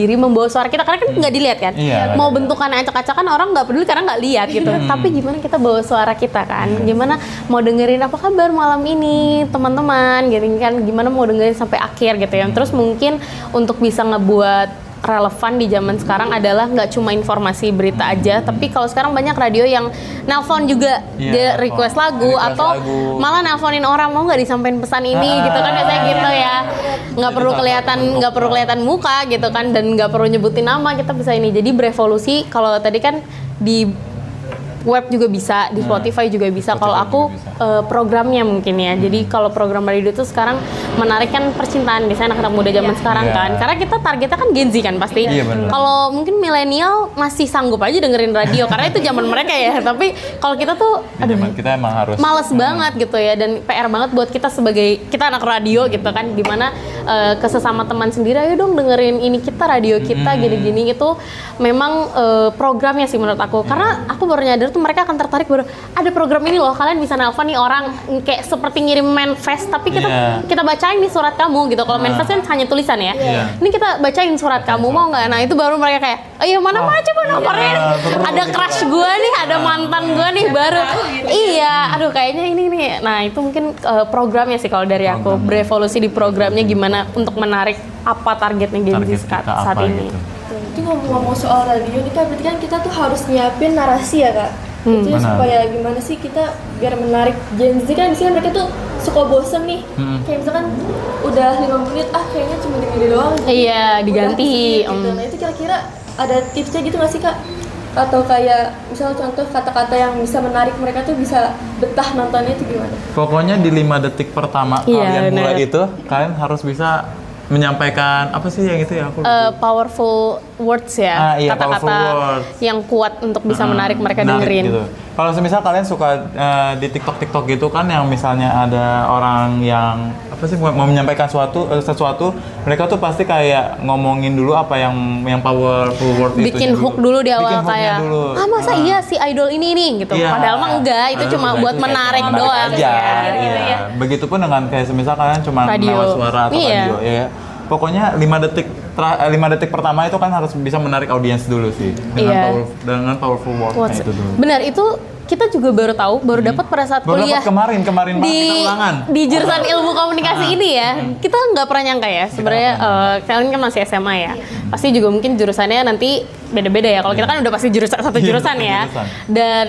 suara kita, karena kan nggak dilihat kan. Iya, Mau benar. bentukannya acak-acakan orang nggak peduli karena nggak lihat gitu. Tapi gimana kita bawa suara kita kan? Gimana mau dengerin apa kabar malam ini teman-teman gitu kan? Gimana mau dengerin sampai akhir gitu ya. Terus mungkin untuk bisa ngebuat relevan di zaman sekarang adalah nggak cuma informasi berita aja, tapi kalau sekarang banyak radio yang nelpon juga, Iya, dia request lagu request atau lagu. malah nelponin orang, mau nggak disampaikan pesan ini gitu kan, biasanya gitu ya. Nggak perlu kelihatan muka gitu kan, dan nggak perlu nyebutin nama, kita bisa ini. Jadi berevolusi. Kalau tadi kan di web juga bisa, di Spotify juga bisa. Kalau aku programnya mungkin ya. Jadi kalau program radio itu sekarang menarik kan percintaan, biasanya anak-anak muda zaman sekarang Iya. kan. Karena kita targetnya kan Gen Z kan pasti. Iya, benar. Kalau mungkin milenial masih sanggup aja dengerin radio karena itu zaman mereka ya. Tapi kalau kita tuh Di zaman kita emang harus males banget gitu ya, dan PR banget buat kita sebagai kita anak radio gitu kan, dimana ke sesama teman sendiri, ayo dong dengerin ini kita, radio kita gini-gini. Itu memang programnya sih menurut aku, karena aku baru nyadar tuh mereka akan tertarik baru ada program ini loh, kalian bisa nelpon nih orang kayak seperti ngirim manifest, tapi kita bacain nih surat kamu gitu. Kalau manifest kan hanya tulisan ya, ini kita bacain surat kamu, mau nggak? Nah itu baru mereka kayak, ayo mana coba nomornya, ada crush gue nih, ada mantan gue nih baru. Iya, aduh kayaknya ini nih. Nah itu mungkin programnya sih kalau dari aku, berevolusi di programnya gimana untuk menarik apa targetnya Gen Z saat ini. gitu. Itu ngomong-ngomong soal radio nih Kak, berarti kan kita tuh harus nyiapin narasi ya Kak. Itu Benar. supaya gimana sih kita biar menarik Gen Z kan, misalnya mereka tuh suka bosen nih. Kayak misalkan udah 5 menit, kayaknya cuma gini doang. Iya, diganti. Gitu. Nah itu kira-kira ada tipsnya gitu nggak sih Kak? atau kayak misal contoh kata-kata yang bisa menarik mereka tuh bisa betah nontonnya itu gimana? Pokoknya di 5 detik pertama Iya, kalian mulai bener. itu, kalian harus bisa menyampaikan apa sih yang itu ya aku lupa. Powerful words ya, Iya, powerful kata-kata words. yang kuat untuk bisa menarik mereka Menarik dengerin. gitu. Kalau semisal kalian suka di TikTok gitu kan yang misalnya ada orang yang apa sih mau menyampaikan sesuatu, mereka tuh pasti kayak ngomongin dulu apa yang powerful word itu. Bikin hook dulu di awal Bikin hooknya kayak, dulu. masa iya si idol ini gitu. Iya. Padahal mah enggak, itu Padahal cuma enggak, buat itu kayak menarik menarik doang. aja. Gitu Iya. ya. Begitupun dengan kayak semisal kalian cuma Radio. lewat suara atau Iya. radio ya. Pokoknya 5 detik pertama itu kan harus bisa menarik audiens dulu sih Iya. dengan powerful word itu dulu. Benar, itu kita juga baru tahu, baru dapat pada saat Baru kuliah. dapat kemarin banget kita ulangan. Di jurusan ilmu komunikasi ini ya, kita nggak pernah nyangka ya. Sebenarnya kalian kan masih SMA ya, pasti juga mungkin jurusannya nanti beda-beda ya. Kalau kita kan udah pasti satu jurusan ya. jurusan. Dan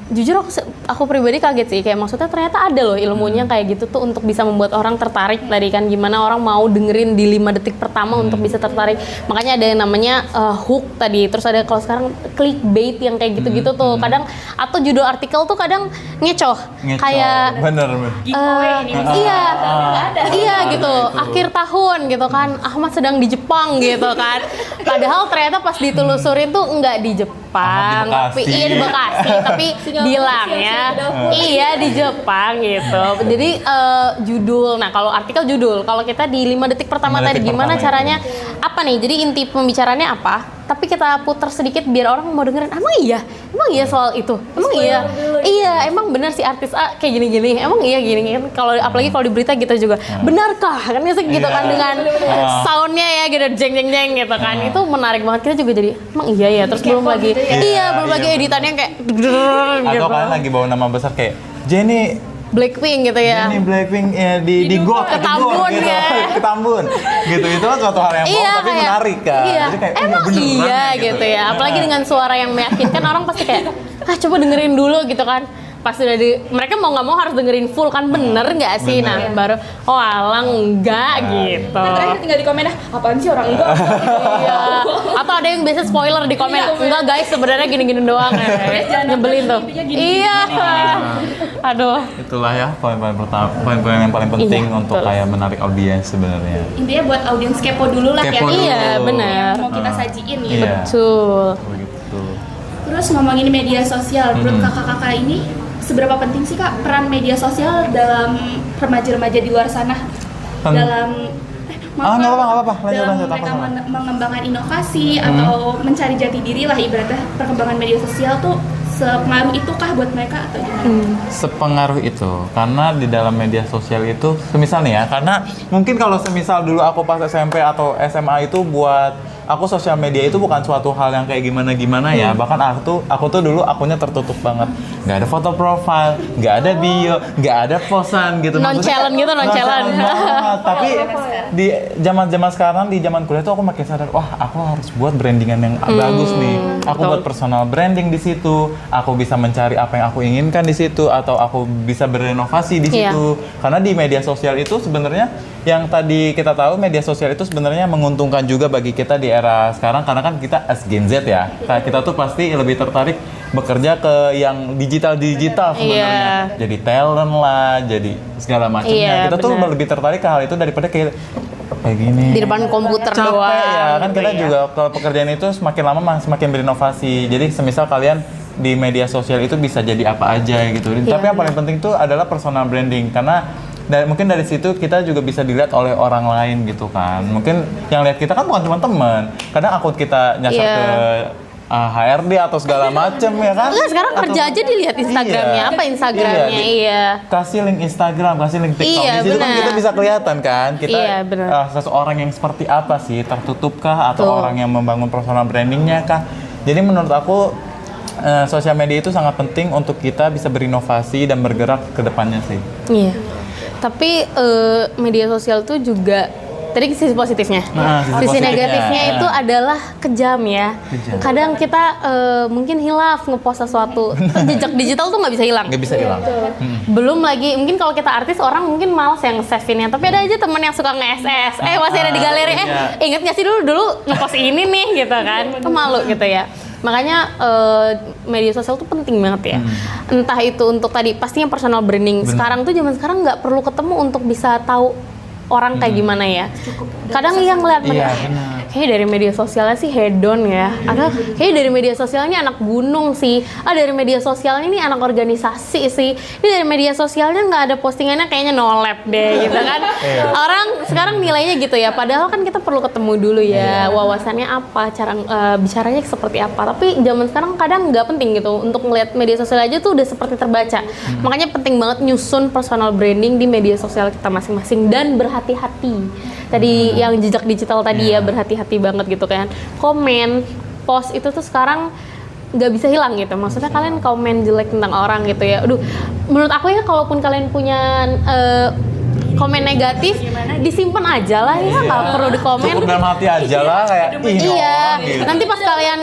jujur aku pribadi kaget sih, kayak maksudnya ternyata ada loh ilmunya kayak gitu tuh untuk bisa membuat orang tertarik. Tadi kan gimana orang mau dengerin di 5 detik pertama untuk bisa tertarik. Makanya ada yang namanya hook tadi. Terus ada kalau sekarang clickbait yang kayak gitu-gitu tuh. Kadang atau judul artikel tuh kadang ngecoh. Kayak bener. Giveaway ini iya, ada. iya gitu. Akhir tahun gitu kan, Ahmad sedang di Jepang gitu kan. Padahal ternyata pas ditelusurin tuh enggak di Jepang, Ahmad tapi di Bekasi. iya di Bekasi, tapi bilangnya iya di Jepang gitu. Jadi judul. Nah kalau artikel judul, kalau kita di 5 detik pertama 5 tadi detik gimana pertama caranya? Apa nih? Jadi inti pembicaraannya apa? Tapi kita putar sedikit biar orang mau dengerin. Emang iya soal itu. Emang iya. Iya, emang benar si artis A kayak gini-gini. Emang iya gini kan. Kalau apalagi kalau di berita kita juga benarkah? Kan biasa gitu kan dengan soundnya ya gitu jeng gitu kan. Itu menarik banget, kita juga jadi emang iya ya. Terus belum lagi belum lagi editannya kayak gitu. Atau kalian lagi bawa nama besar kayak Jenny Blackpink gitu ya. Jenny Blackpink ya, di GOAT ke Tambun gitu, ya. ke Tambun gitu. Itu kan suatu hal yang bohong tapi kayak, menarik kan. Iya. Jadi kayak, Emang beneran iya ya, gitu ya. Apalagi dengan suara yang meyakinkan, orang pasti kayak, coba dengerin dulu gitu kan. Pas udah mereka mau nggak mau harus dengerin full kan, bener nggak sih? Nah baru alang enggak gitu. Kan terakhir tinggal di komen apaan sih orang enggak. Iya. Atau ada yang biasa spoiler di komen, enggak guys sebenarnya gini-gini doang ya. Nyebelin tuh. Iya. Aduh. Itulah ya poin-poin yang paling penting Iya, untuk betul. kayak menarik audiens sebenarnya. Intinya buat audiens kepo dulu lah Kepo ya. dulu. Iya benar. Yang mau kita sajiin ya. Iya. Betul. Begitu. Terus ngomongin media sosial, menurut kakak-kakak ini seberapa penting sih kak peran media sosial dalam remaja-remaja di luar sana? Dalam nggak apa-apa. Lanjut, dalam apa mereka sama? mengembangkan inovasi atau mencari jati diri lah ibaratnya, perkembangan media sosial tuh sepengaruh itu kah buat mereka atau gimana? Sepengaruh itu karena di dalam media sosial itu semisal nih ya, karena mungkin kalau semisal dulu aku pas SMP atau SMA itu buat aku sosial media itu bukan suatu hal yang kayak gimana ya, bahkan aku tuh dulu akunnya tertutup banget, nggak ada foto profile, nggak ada bio, nggak ada posan gitu. Non-challenge gitu, non-challenge. banget. Tapi di zaman sekarang, di zaman kuliah tuh aku makin sadar, wah aku harus buat brandingan yang bagus nih, aku buat personal branding di situ, aku bisa mencari apa yang aku inginkan di situ, atau aku bisa berinovasi di Iya. situ. Karena di media sosial itu sebenarnya yang tadi kita tahu, media sosial itu sebenarnya menguntungkan juga bagi kita di era sekarang, karena kan kita as Gen Z ya, kita tuh pasti lebih tertarik bekerja ke yang digital sebenarnya. Iya. Jadi talent lah, jadi segala macamnya. Iya, Kita tuh benar. lebih tertarik ke hal itu daripada kayak gini. Di depan komputer Capek doang. ya, kan gitu kita ya. juga kalau pekerjaan itu semakin lama semakin berinovasi. Jadi semisal kalian di media sosial itu bisa jadi apa aja gitu. Tapi yang paling penting itu adalah personal branding, karena mungkin dari situ kita juga bisa dilihat oleh orang lain gitu kan. Mungkin yang lihat kita kan bukan cuma teman. Kadang akun kita nyasar Iya. ke HRD atau segala macem ya kan. Enggak, sekarang kerja aja dilihat Instagramnya, Iya. apa Instagramnya, iya. Kasih link Instagram, kasih link TikTok. Iya, Di situ kan benar. kita bisa kelihatan kan, kita Iya, benar. seseorang yang seperti apa sih, tertutupkah atau Betul. orang yang membangun personal brandingnya kah. Jadi menurut aku sosial media itu sangat penting untuk kita bisa berinovasi dan bergerak ke depannya sih. Iya. Tapi media sosial tuh juga tadi sisi positifnya. Nah, sisi sisi positifnya. negatifnya itu adalah kejam ya. Kejam. Kadang kita mungkin hilaf ngepost sesuatu. Jejak digital tuh nggak bisa hilang. Nggak bisa hilang. Belum lagi mungkin kalau kita artis orang mungkin malas yang save-nya, tapi ada aja temen yang suka nge-SS. Masih ada di galeri. Iya. Ingat nggak sih dulu ngepost ini nih gitu kan. Malu gitu ya. Makanya media sosial tuh penting banget ya. Entah itu untuk tadi pastinya personal branding. Bener. Sekarang tuh zaman sekarang nggak perlu ketemu untuk bisa tahu orang kayak gimana ya. Kadang yang ngeliat Iya, media, benar. kayak dari media sosialnya sih hedon ya. Ada kayak dari media sosialnya anak gunung sih. Dari media sosialnya ini anak organisasi sih. Ini dari media sosialnya nggak ada postingannya kayaknya no lab deh gitu kan. Orang sekarang nilainya gitu ya. Padahal kan kita perlu ketemu dulu ya. Wawasannya apa, cara bicaranya seperti apa. Tapi zaman sekarang kadang nggak penting gitu. Untuk ngeliat media sosial aja tuh udah seperti terbaca. Makanya penting banget nyusun personal branding di media sosial kita masing-masing dan berhati-hati. Tadi yang jejak digital tadi ya, berhati-hati banget gitu kan. Komen, post itu tuh sekarang nggak bisa hilang gitu. Maksudnya kalian komen jelek tentang orang gitu ya. Aduh, menurut aku ya kalaupun kalian punya komen negatif, disimpan aja lah ya, nggak perlu dikomen. Cukup dalam hati aja lah kayak ini Iya, orang gitu. nanti pas kalian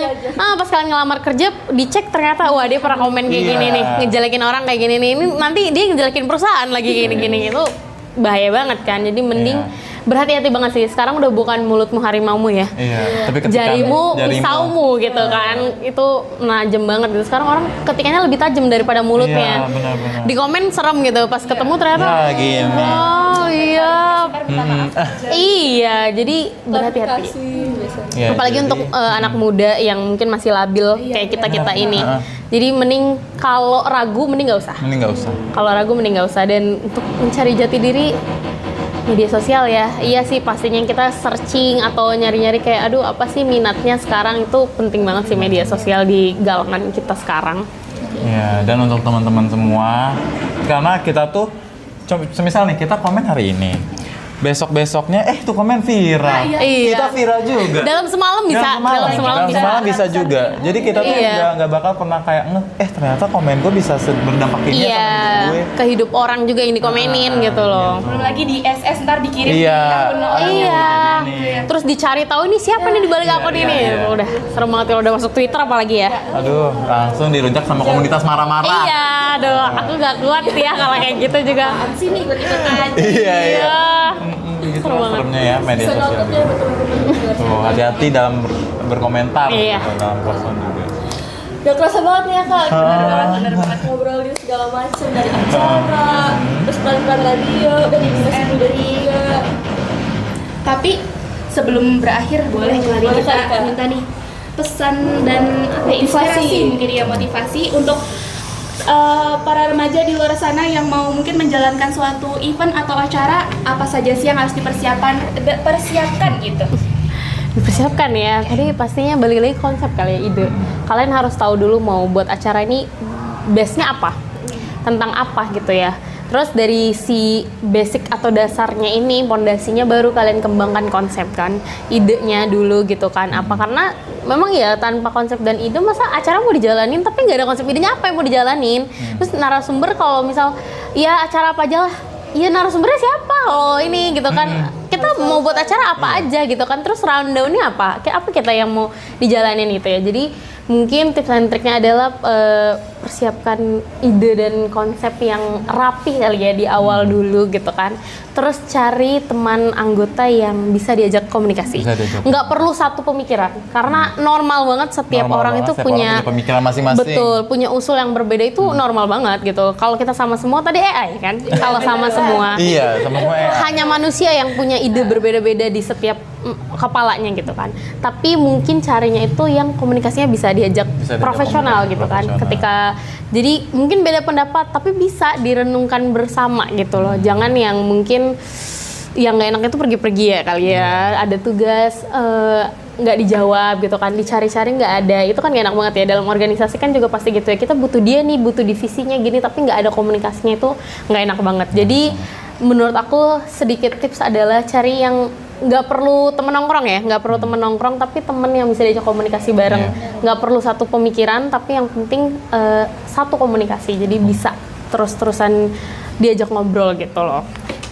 ngelamar kerja dicek ternyata wah dia pernah komen kayak gini nih, ngejelekin orang kayak gini nih. Ini nanti dia ngejelekin perusahaan lagi gini-gini itu bahaya banget kan. Jadi mending berhati-hati banget sih. Sekarang udah bukan mulutmu harimaumu ya. Iya, tapi ketika Jarimu pisaumu gitu kan. Itu najem banget gitu. Sekarang orang ketikanya lebih tajam daripada mulutnya. Iya, benar-benar. Di komen serem gitu. Pas ketemu ternyata Ya, gini. oh iya. Iya, jadi berhati-hati. Ya, Apalagi jadi- untuk anak muda yang mungkin masih labil kayak kita ini. Jadi mending kalau ragu mending nggak usah. Ini nggak usah. Kalau ragu mending nggak usah. Dan untuk mencari jati diri media sosial ya, iya sih pastinya kita searching atau nyari-nyari kayak aduh apa sih minatnya sekarang, itu penting banget sih media sosial di galangan kita sekarang. Ya, dan untuk teman-teman semua, karena kita tuh, semisal nih kita komen hari ini, besok-besoknya tuh komen viral, Iya. kita viral juga. Dalam semalam bisa, dalam semalam bisa juga. Jadi kita tuh Iya. nggak bakal pernah kayak ternyata komen gue bisa berdampak ini Iya, sama gue. ke hidup orang juga yang dikomenin gitu loh. Belum lagi di SS ntar dikirim Iya. ke akun orang. Iya, Ini. terus dicari tahu ini siapa nih di balik akun ini. iya. Udah serem banget kalau udah masuk Twitter apalagi ya. Aduh, langsung dirujak sama komunitas marah-marah. Iya, aduh, aku gak kuat ya kalau kayak gitu juga. Sini ikut-ikutan. Iya. Iya. Gitu Seru banget. seremnya ya media sosial. Tuh, hati-hati dalam berkomentar Iya. gitu, dalam posan juga. Gak kerasa banget nih ya kak, Bener banget. ngobrolin segala macam dari acara, terus peran-peran radio, dan informasi muda juga. Tapi sebelum berakhir boleh kali Boleh, kita Kak. minta nih pesan dan Motivasi. inspirasi mungkin ya, motivasi untuk para remaja di luar sana yang mau mungkin menjalankan suatu event atau acara, apa saja sih yang harus persiapkan gitu. Dipersiapkan ya. Tadi pastinya balik lagi konsep kali ya, ide. Kalian harus tahu dulu mau buat acara ini base-nya apa, tentang apa gitu ya. Terus dari si basic atau dasarnya ini, pondasinya baru kalian kembangkan konsep kan, idenya dulu gitu kan. Apa karena memang ya tanpa konsep dan ide masa acara mau dijalanin tapi nggak ada konsep idenya apa yang mau dijalanin. Terus narasumber kalau misal ya acara apa aja lah, iya narasumbernya siapa kalau ini gitu kan. Kita mau buat acara apa aja gitu kan. Terus rundown-nya apa? Kayak apa kita yang mau dijalanin itu ya. Jadi mungkin tips dan triknya adalah persiapkan ide dan konsep yang rapi kali ya di awal dulu gitu kan. Terus cari teman anggota yang bisa diajak komunikasi. Bisa diajak. Nggak perlu satu pemikiran karena normal banget setiap Normal orang banget, itu setiap punya orang punya pemikiran masing-masing. Betul, punya usul yang berbeda itu normal banget gitu. Kalau kita sama semua tadi AI kan. Kalau sama semua Iya, sama semua hanya manusia yang punya ide berbeda-beda di setiap kepalanya gitu kan. Tapi mungkin caranya itu yang komunikasinya bisa diajak Bisa diajak profesional komunikasi gitu kan. profesional. Ketika jadi mungkin beda pendapat tapi bisa direnungkan bersama gitu loh. Jangan yang mungkin yang nggak enak itu pergi-pergi ya kali ya. Ada tugas nggak dijawab gitu kan, dicari-cari nggak ada, itu kan gak enak banget ya. Dalam organisasi kan juga pasti gitu ya, kita butuh dia nih, butuh divisinya gini tapi nggak ada komunikasinya, itu nggak enak banget. Jadi menurut aku sedikit tips adalah cari yang nggak perlu temen nongkrong ya, nggak perlu temen nongkrong tapi temen yang bisa diajak komunikasi bareng. Nggak perlu satu pemikiran tapi yang penting satu komunikasi, jadi bisa terus-terusan diajak ngobrol gitu loh.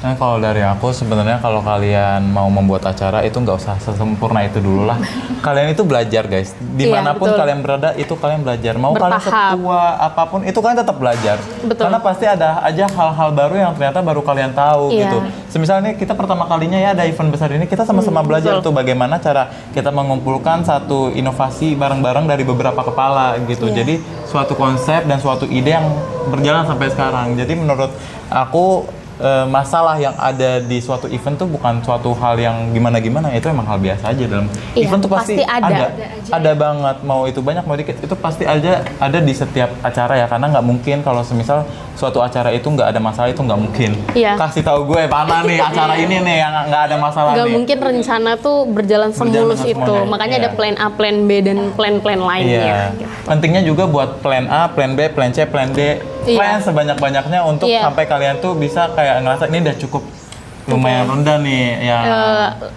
Nah, kalau dari aku sebenarnya kalau kalian mau membuat acara itu nggak usah sesempurna itu dulu lah. Kalian itu belajar guys. Dimanapun betul. kalian berada itu kalian belajar. Mau kalian Bertahap. setua apapun itu kalian tetap belajar. Betul. Karena pasti ada aja hal-hal baru yang ternyata baru kalian tahu Iya. gitu. Semisalnya kita pertama kalinya ya ada event besar ini kita sama-sama belajar betul. tuh bagaimana cara kita mengumpulkan satu inovasi bareng-bareng dari beberapa kepala gitu. Iya. Jadi suatu konsep dan suatu ide yang berjalan sampai sekarang. Jadi menurut aku masalah yang ada di suatu event tuh bukan suatu hal yang gimana-gimana, itu emang hal biasa aja dalam Iya, event tuh pasti pasti ada. ada banget, mau itu banyak mau dikit itu pasti ada di setiap acara ya, karena nggak mungkin kalau semisal suatu acara itu nggak ada masalah itu nggak mungkin. Iya. Kasih tahu gue mana nih acara ini nih yang nggak ada masalah Gak nih. mungkin rencana tuh berjalan semulus itu. semuanya. Makanya Iya. ada plan A, plan B, dan plan-plan Iya. lainnya. Gitu. Pentingnya juga buat plan A, plan B, plan C, plan D, Iya. plan sebanyak-banyaknya untuk Iya. sampai kalian tuh bisa kayak ngerasa ini udah cukup lumayan rendah nih yang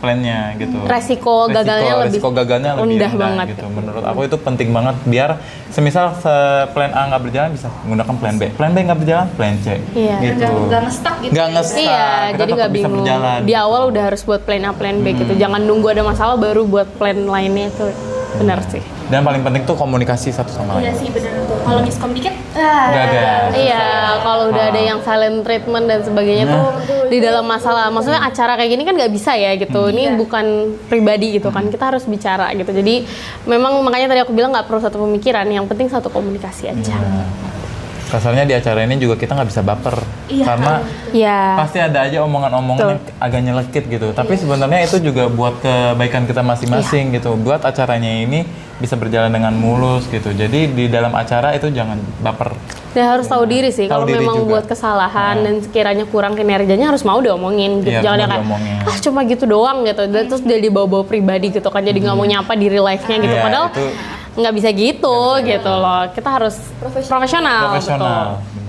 plannya gitu. Resiko gagalnya lebih rendah banget. gitu. Menurut aku itu penting banget biar semisal plan A nggak berjalan bisa menggunakan plan B. Plan B nggak berjalan, plan C. Iya. Gitu. Nggak nge-stuck gitu. Nggak nge-stuck. Iya, Kita jadi tetap nggak bisa bingung. berjalan. Di awal udah harus buat plan A, plan B gitu. Jangan nunggu ada masalah baru buat plan lainnya itu. Benar sih. Dan paling penting tuh komunikasi satu sama Iya lain. sih bener tuh. Kalau miscommunicate, Gagal. Iya, kalau udah ada yang silent treatment dan sebagainya tuh di dalam masalah. Maksudnya acara kayak gini kan nggak bisa ya gitu. Ini bukan pribadi gitu kan. Kita harus bicara gitu. Jadi memang makanya tadi aku bilang nggak perlu satu pemikiran. Yang penting satu komunikasi aja. Kasarnya di acara ini juga kita nggak bisa baper. Iya. Karena Iya. pasti ada aja omongan-omongan yang agak nyelekit gitu. Tapi sebenarnya itu juga buat kebaikan kita masing-masing gitu. Buat acaranya ini bisa berjalan dengan mulus gitu. Jadi di dalam acara itu jangan baper. Dan harus tahu diri sih. Tahu Kalau diri memang juga. buat kesalahan dan sekiranya kurang kinerjanya harus mau diomongin gitu. Iya, Jangan benar yang kayak diomongin. cuma gitu doang gitu. Dan terus dia dibawa-bawa pribadi gitu kan. Jadi nggak mau nyapa di real life-nya gitu. Iya, Padahal itu nggak bisa gitu gitu loh. Kita harus profesional. profesional. Betul.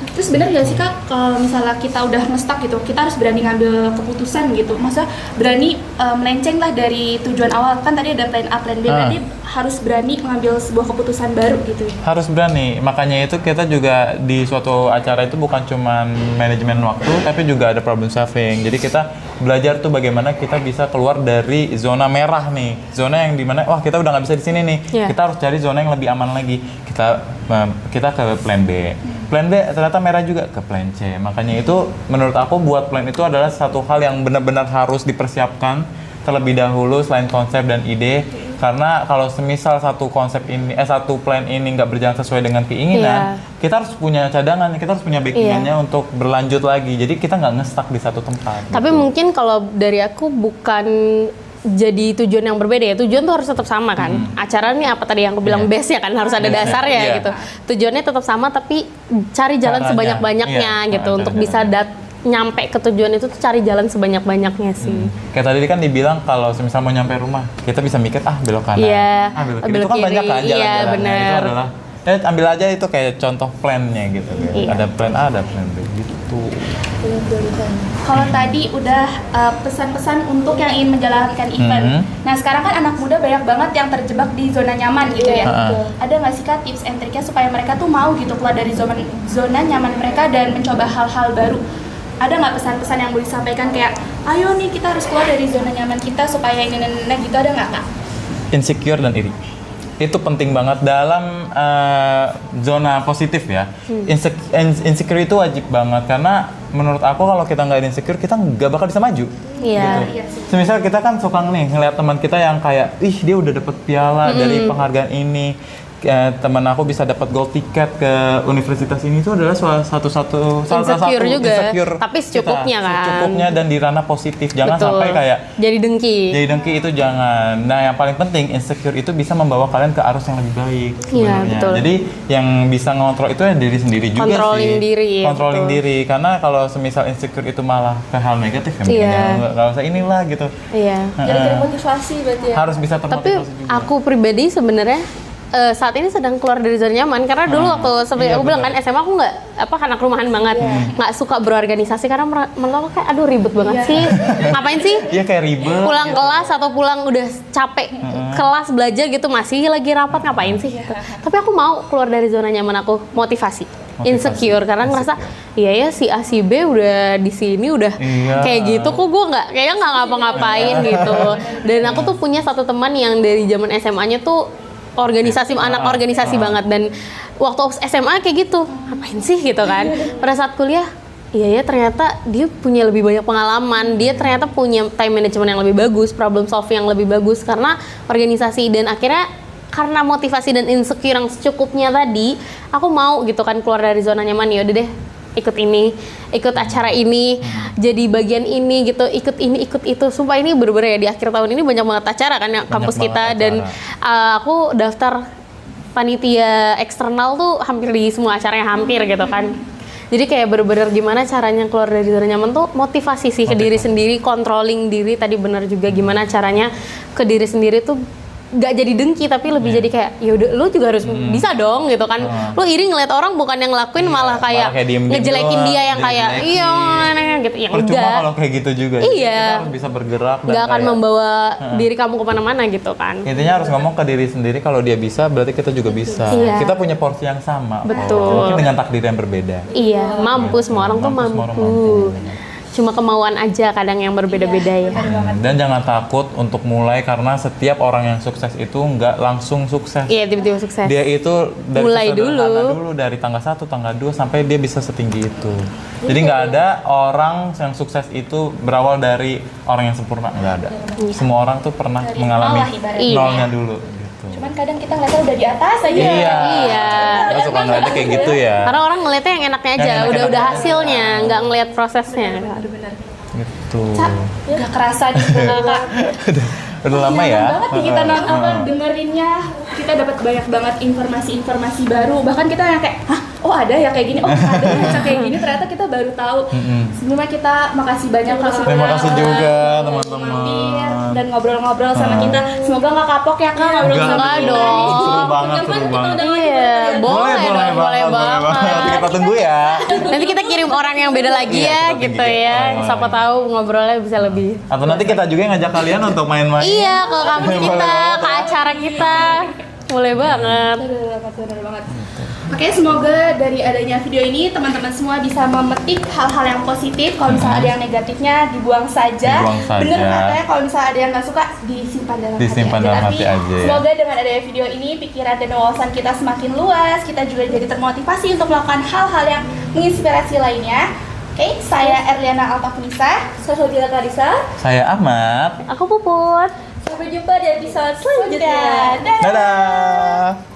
terus bener nggak sih Kak, kalau misalnya kita udah nge-stuck gitu, kita harus berani ngambil keputusan gitu. Masa berani melenceng lah dari tujuan awal, kan tadi ada plan A, plan B, berarti harus berani mengambil sebuah keputusan baru gitu. Harus berani, makanya itu kita juga di suatu acara itu bukan cuma manajemen waktu, tapi juga ada problem solving. Jadi kita belajar tuh bagaimana kita bisa keluar dari zona merah nih, zona yang dimana wah kita udah nggak bisa di sini nih, Yeah. kita harus cari zona yang lebih aman lagi. Kita ke plan B, plan B ternyata merah juga ke plan C. Makanya itu menurut aku buat plan itu adalah satu hal yang benar-benar harus dipersiapkan terlebih dahulu selain konsep dan ide. Karena kalau semisal satu plan ini nggak berjalan sesuai dengan keinginan, kita harus punya cadangan, kita harus punya backingannya untuk berlanjut lagi. Jadi kita nggak nge-stuck di satu tempat. Tapi gitu. mungkin kalau dari aku bukan jadi tujuan yang berbeda ya. Tujuan tuh harus tetap sama kan. Acara nih apa tadi yang aku bilang base ya kan, harus ada Base-nya, dasarnya iya. gitu. Tujuannya tetap sama tapi cari jalan Caranya, sebanyak-banyaknya iya, gitu untuk caranya. bisa nyampe ke tujuan itu tuh cari jalan sebanyak-banyaknya sih. Kayak tadi kan dibilang kalau semisal mau nyampe rumah, kita bisa mikir belok kanan, Iya, belok kiri. belok Itu kan kiri. banyak kan Iya, jalan-jalan. Nah, bener. itu adalah ambil aja itu kayak contoh plan-nya gitu. Iya. Ada plan A, ada plan B gitu. Kalau tadi udah pesan-pesan untuk yang ingin menjalankan event. Nah sekarang kan anak muda banyak banget yang terjebak di zona nyaman gitu ya. Ada nggak sih Kak tips and triknya supaya mereka tuh mau gitu keluar dari zona nyaman mereka dan mencoba hal-hal baru? Ada nggak pesan-pesan yang boleh disampaikan kayak, ayo nih kita harus keluar dari zona nyaman kita supaya ini gitu, ada nggak Kak? Insecure dan iri. Itu penting banget dalam zona positif ya. Insecure itu wajib banget karena menurut aku kalau kita nggak insecure kita nggak bakal bisa maju. Iya. Semisal kita kan suka nih ngeliat teman kita yang kayak, ih dia udah dapet piala dari penghargaan ini. Teman aku bisa dapat gold ticket ke universitas ini itu adalah salah satu Insecure juga, insecure tapi secukupnya kita, kan. secukupnya dan di ranah positif. Jangan Betul. sampai kayak jadi dengki. itu jangan. Nah, yang paling penting insecure itu bisa membawa kalian ke arus yang lebih baik Iya, sebenarnya. betul. Jadi yang bisa ngontrol itu ya diri sendiri juga Controlling sih. diri, ya, Controlling betul. diri. Karena kalau semisal insecure itu malah ke hal negatif ya, Iya. nggak usah inilah gitu. Iya. Jadi termotivasi berarti ya. Harus bisa Tapi termotivasi juga. aku pribadi sebenarnya saat ini sedang keluar dari zona nyaman karena dulu waktu seperti Iya, aku bilang benar. kan SMA aku nggak anak rumahan banget, nggak suka berorganisasi karena menurut aku kayak aduh ribet banget sih, ngapain sih Iya kayak ribet. pulang kelas atau pulang udah capek kelas belajar gitu masih lagi rapat ngapain sih? Tapi aku mau keluar dari zona nyaman aku, motivasi. Motivasi. insecure karena ngerasa iya ya si A si B udah di sini udah Iya. kayak gitu kok gue kayaknya nggak ngapa-ngapain gitu. Dan aku tuh punya satu teman yang dari zaman SMA-nya tuh anak organisasi banget, dan waktu SMA kayak gitu ngapain sih gitu kan. Pada saat kuliah iya ya ternyata dia punya lebih banyak pengalaman, dia ternyata punya time management yang lebih bagus, problem solving yang lebih bagus karena organisasi. Dan akhirnya karena motivasi dan insecure yang secukupnya tadi, aku mau gitu kan keluar dari zona nyaman. Ya udah deh, ikut acara ini, jadi bagian ini gitu, ikut itu. Sumpah ini bener-bener ya, di akhir tahun ini banyak banget acara kan ya kampus kita. Dan aku daftar panitia eksternal tuh hampir di semua acaranya, hampir gitu kan. Jadi kayak bener-bener gimana caranya keluar dari zona nyaman tuh motivasi sih ke diri sendiri, controlling diri. Tadi bener juga gimana caranya ke diri sendiri tuh gak jadi dengki, tapi lebih jadi kayak yaudah lu juga harus bisa dong gitu kan. Lu iri ngeliat orang bukan yang ngelakuin, malah kayak diem-diem ngejelekin doang, dia yang kayak iya gitu ya. Percuma Enggak, kalau kayak gitu juga. Iya. Kita harus bisa bergerak dan nggak akan kayak- membawa diri kamu kemana-mana gitu kan. Intinya harus ngomong ke diri sendiri, kalau dia bisa berarti kita juga bisa. Iya. Kita punya porsi yang sama. Betul. Mungkin dengan takdir yang berbeda. Iya, mampu, semua orang tuh Semua orang mampu. Cuma kemauan aja kadang yang berbeda-beda ya. Dan jangan takut untuk mulai, karena setiap orang yang sukses itu nggak langsung sukses. Iya, tiba-tiba sukses. Dia itu dari Mulai sesederhana dulu, dari tangga 1, tangga 2 sampai dia bisa setinggi itu. Jadi nggak ada orang yang sukses itu berawal dari orang yang sempurna, nggak ada. Semua orang tuh pernah mengalami bawah ibaratnya. nolnya dulu gitu. Cuman kadang kita ngeliatnya udah di atas aja. Iya. Iya. Kita suka ngeliatnya kayak gitu ya. Karena orang ngeliatnya yang enaknya aja, Yang enak-enak udah aja. hasilnya, nggak ngeliat prosesnya. Gitu. Cak, gak kerasa nih kakak. Udah lama ya. Nyaman banget nih kita dengerinnya. Kita dapat banyak banget informasi-informasi baru. Bahkan kita yang kayak, hah, oh ada ya kayak gini, oh ada ya kayak gini. Ternyata kita baru tahu. Sebelumnya kita makasih banyak Terima kasih juga mampir teman-teman. dan ngobrol-ngobrol sama kita. Semoga nggak kapok ya kak ngobrol Enggak sama kita. dong. Seru banget, seru banget. Iya, boleh dong, boleh banget. Kita tunggu ya. Nanti kita kirim orang yang beda lagi Iya, ya, kita gitu kirim ya. orang. Siapa tahu ngobrolnya bisa lebih. Atau nanti kita juga yang ngajak kalian untuk main-main. Iya, ke kampus Boleh kita, banget. ke acara kita. Boleh banget. Bener banget. Oke, semoga dari adanya video ini teman-teman semua bisa memetik hal-hal yang positif. Kalau misalnya ada yang negatifnya dibuang saja. Dibuang saja. Bener katanya kalau misalnya ada yang nggak suka disimpan dalam Disimpan hati dalam aja. hati Tapi aja ya. semoga dengan adanya video ini pikiran dan wawasan kita semakin luas. Kita juga jadi termotivasi untuk melakukan hal-hal yang menginspirasi lainnya. Oke, saya Erliana Altafunisa. Sofia Karisa. Saya Ahmad. Aku Puput. Sampai jumpa di episode selanjutnya. Dadah. Dadah.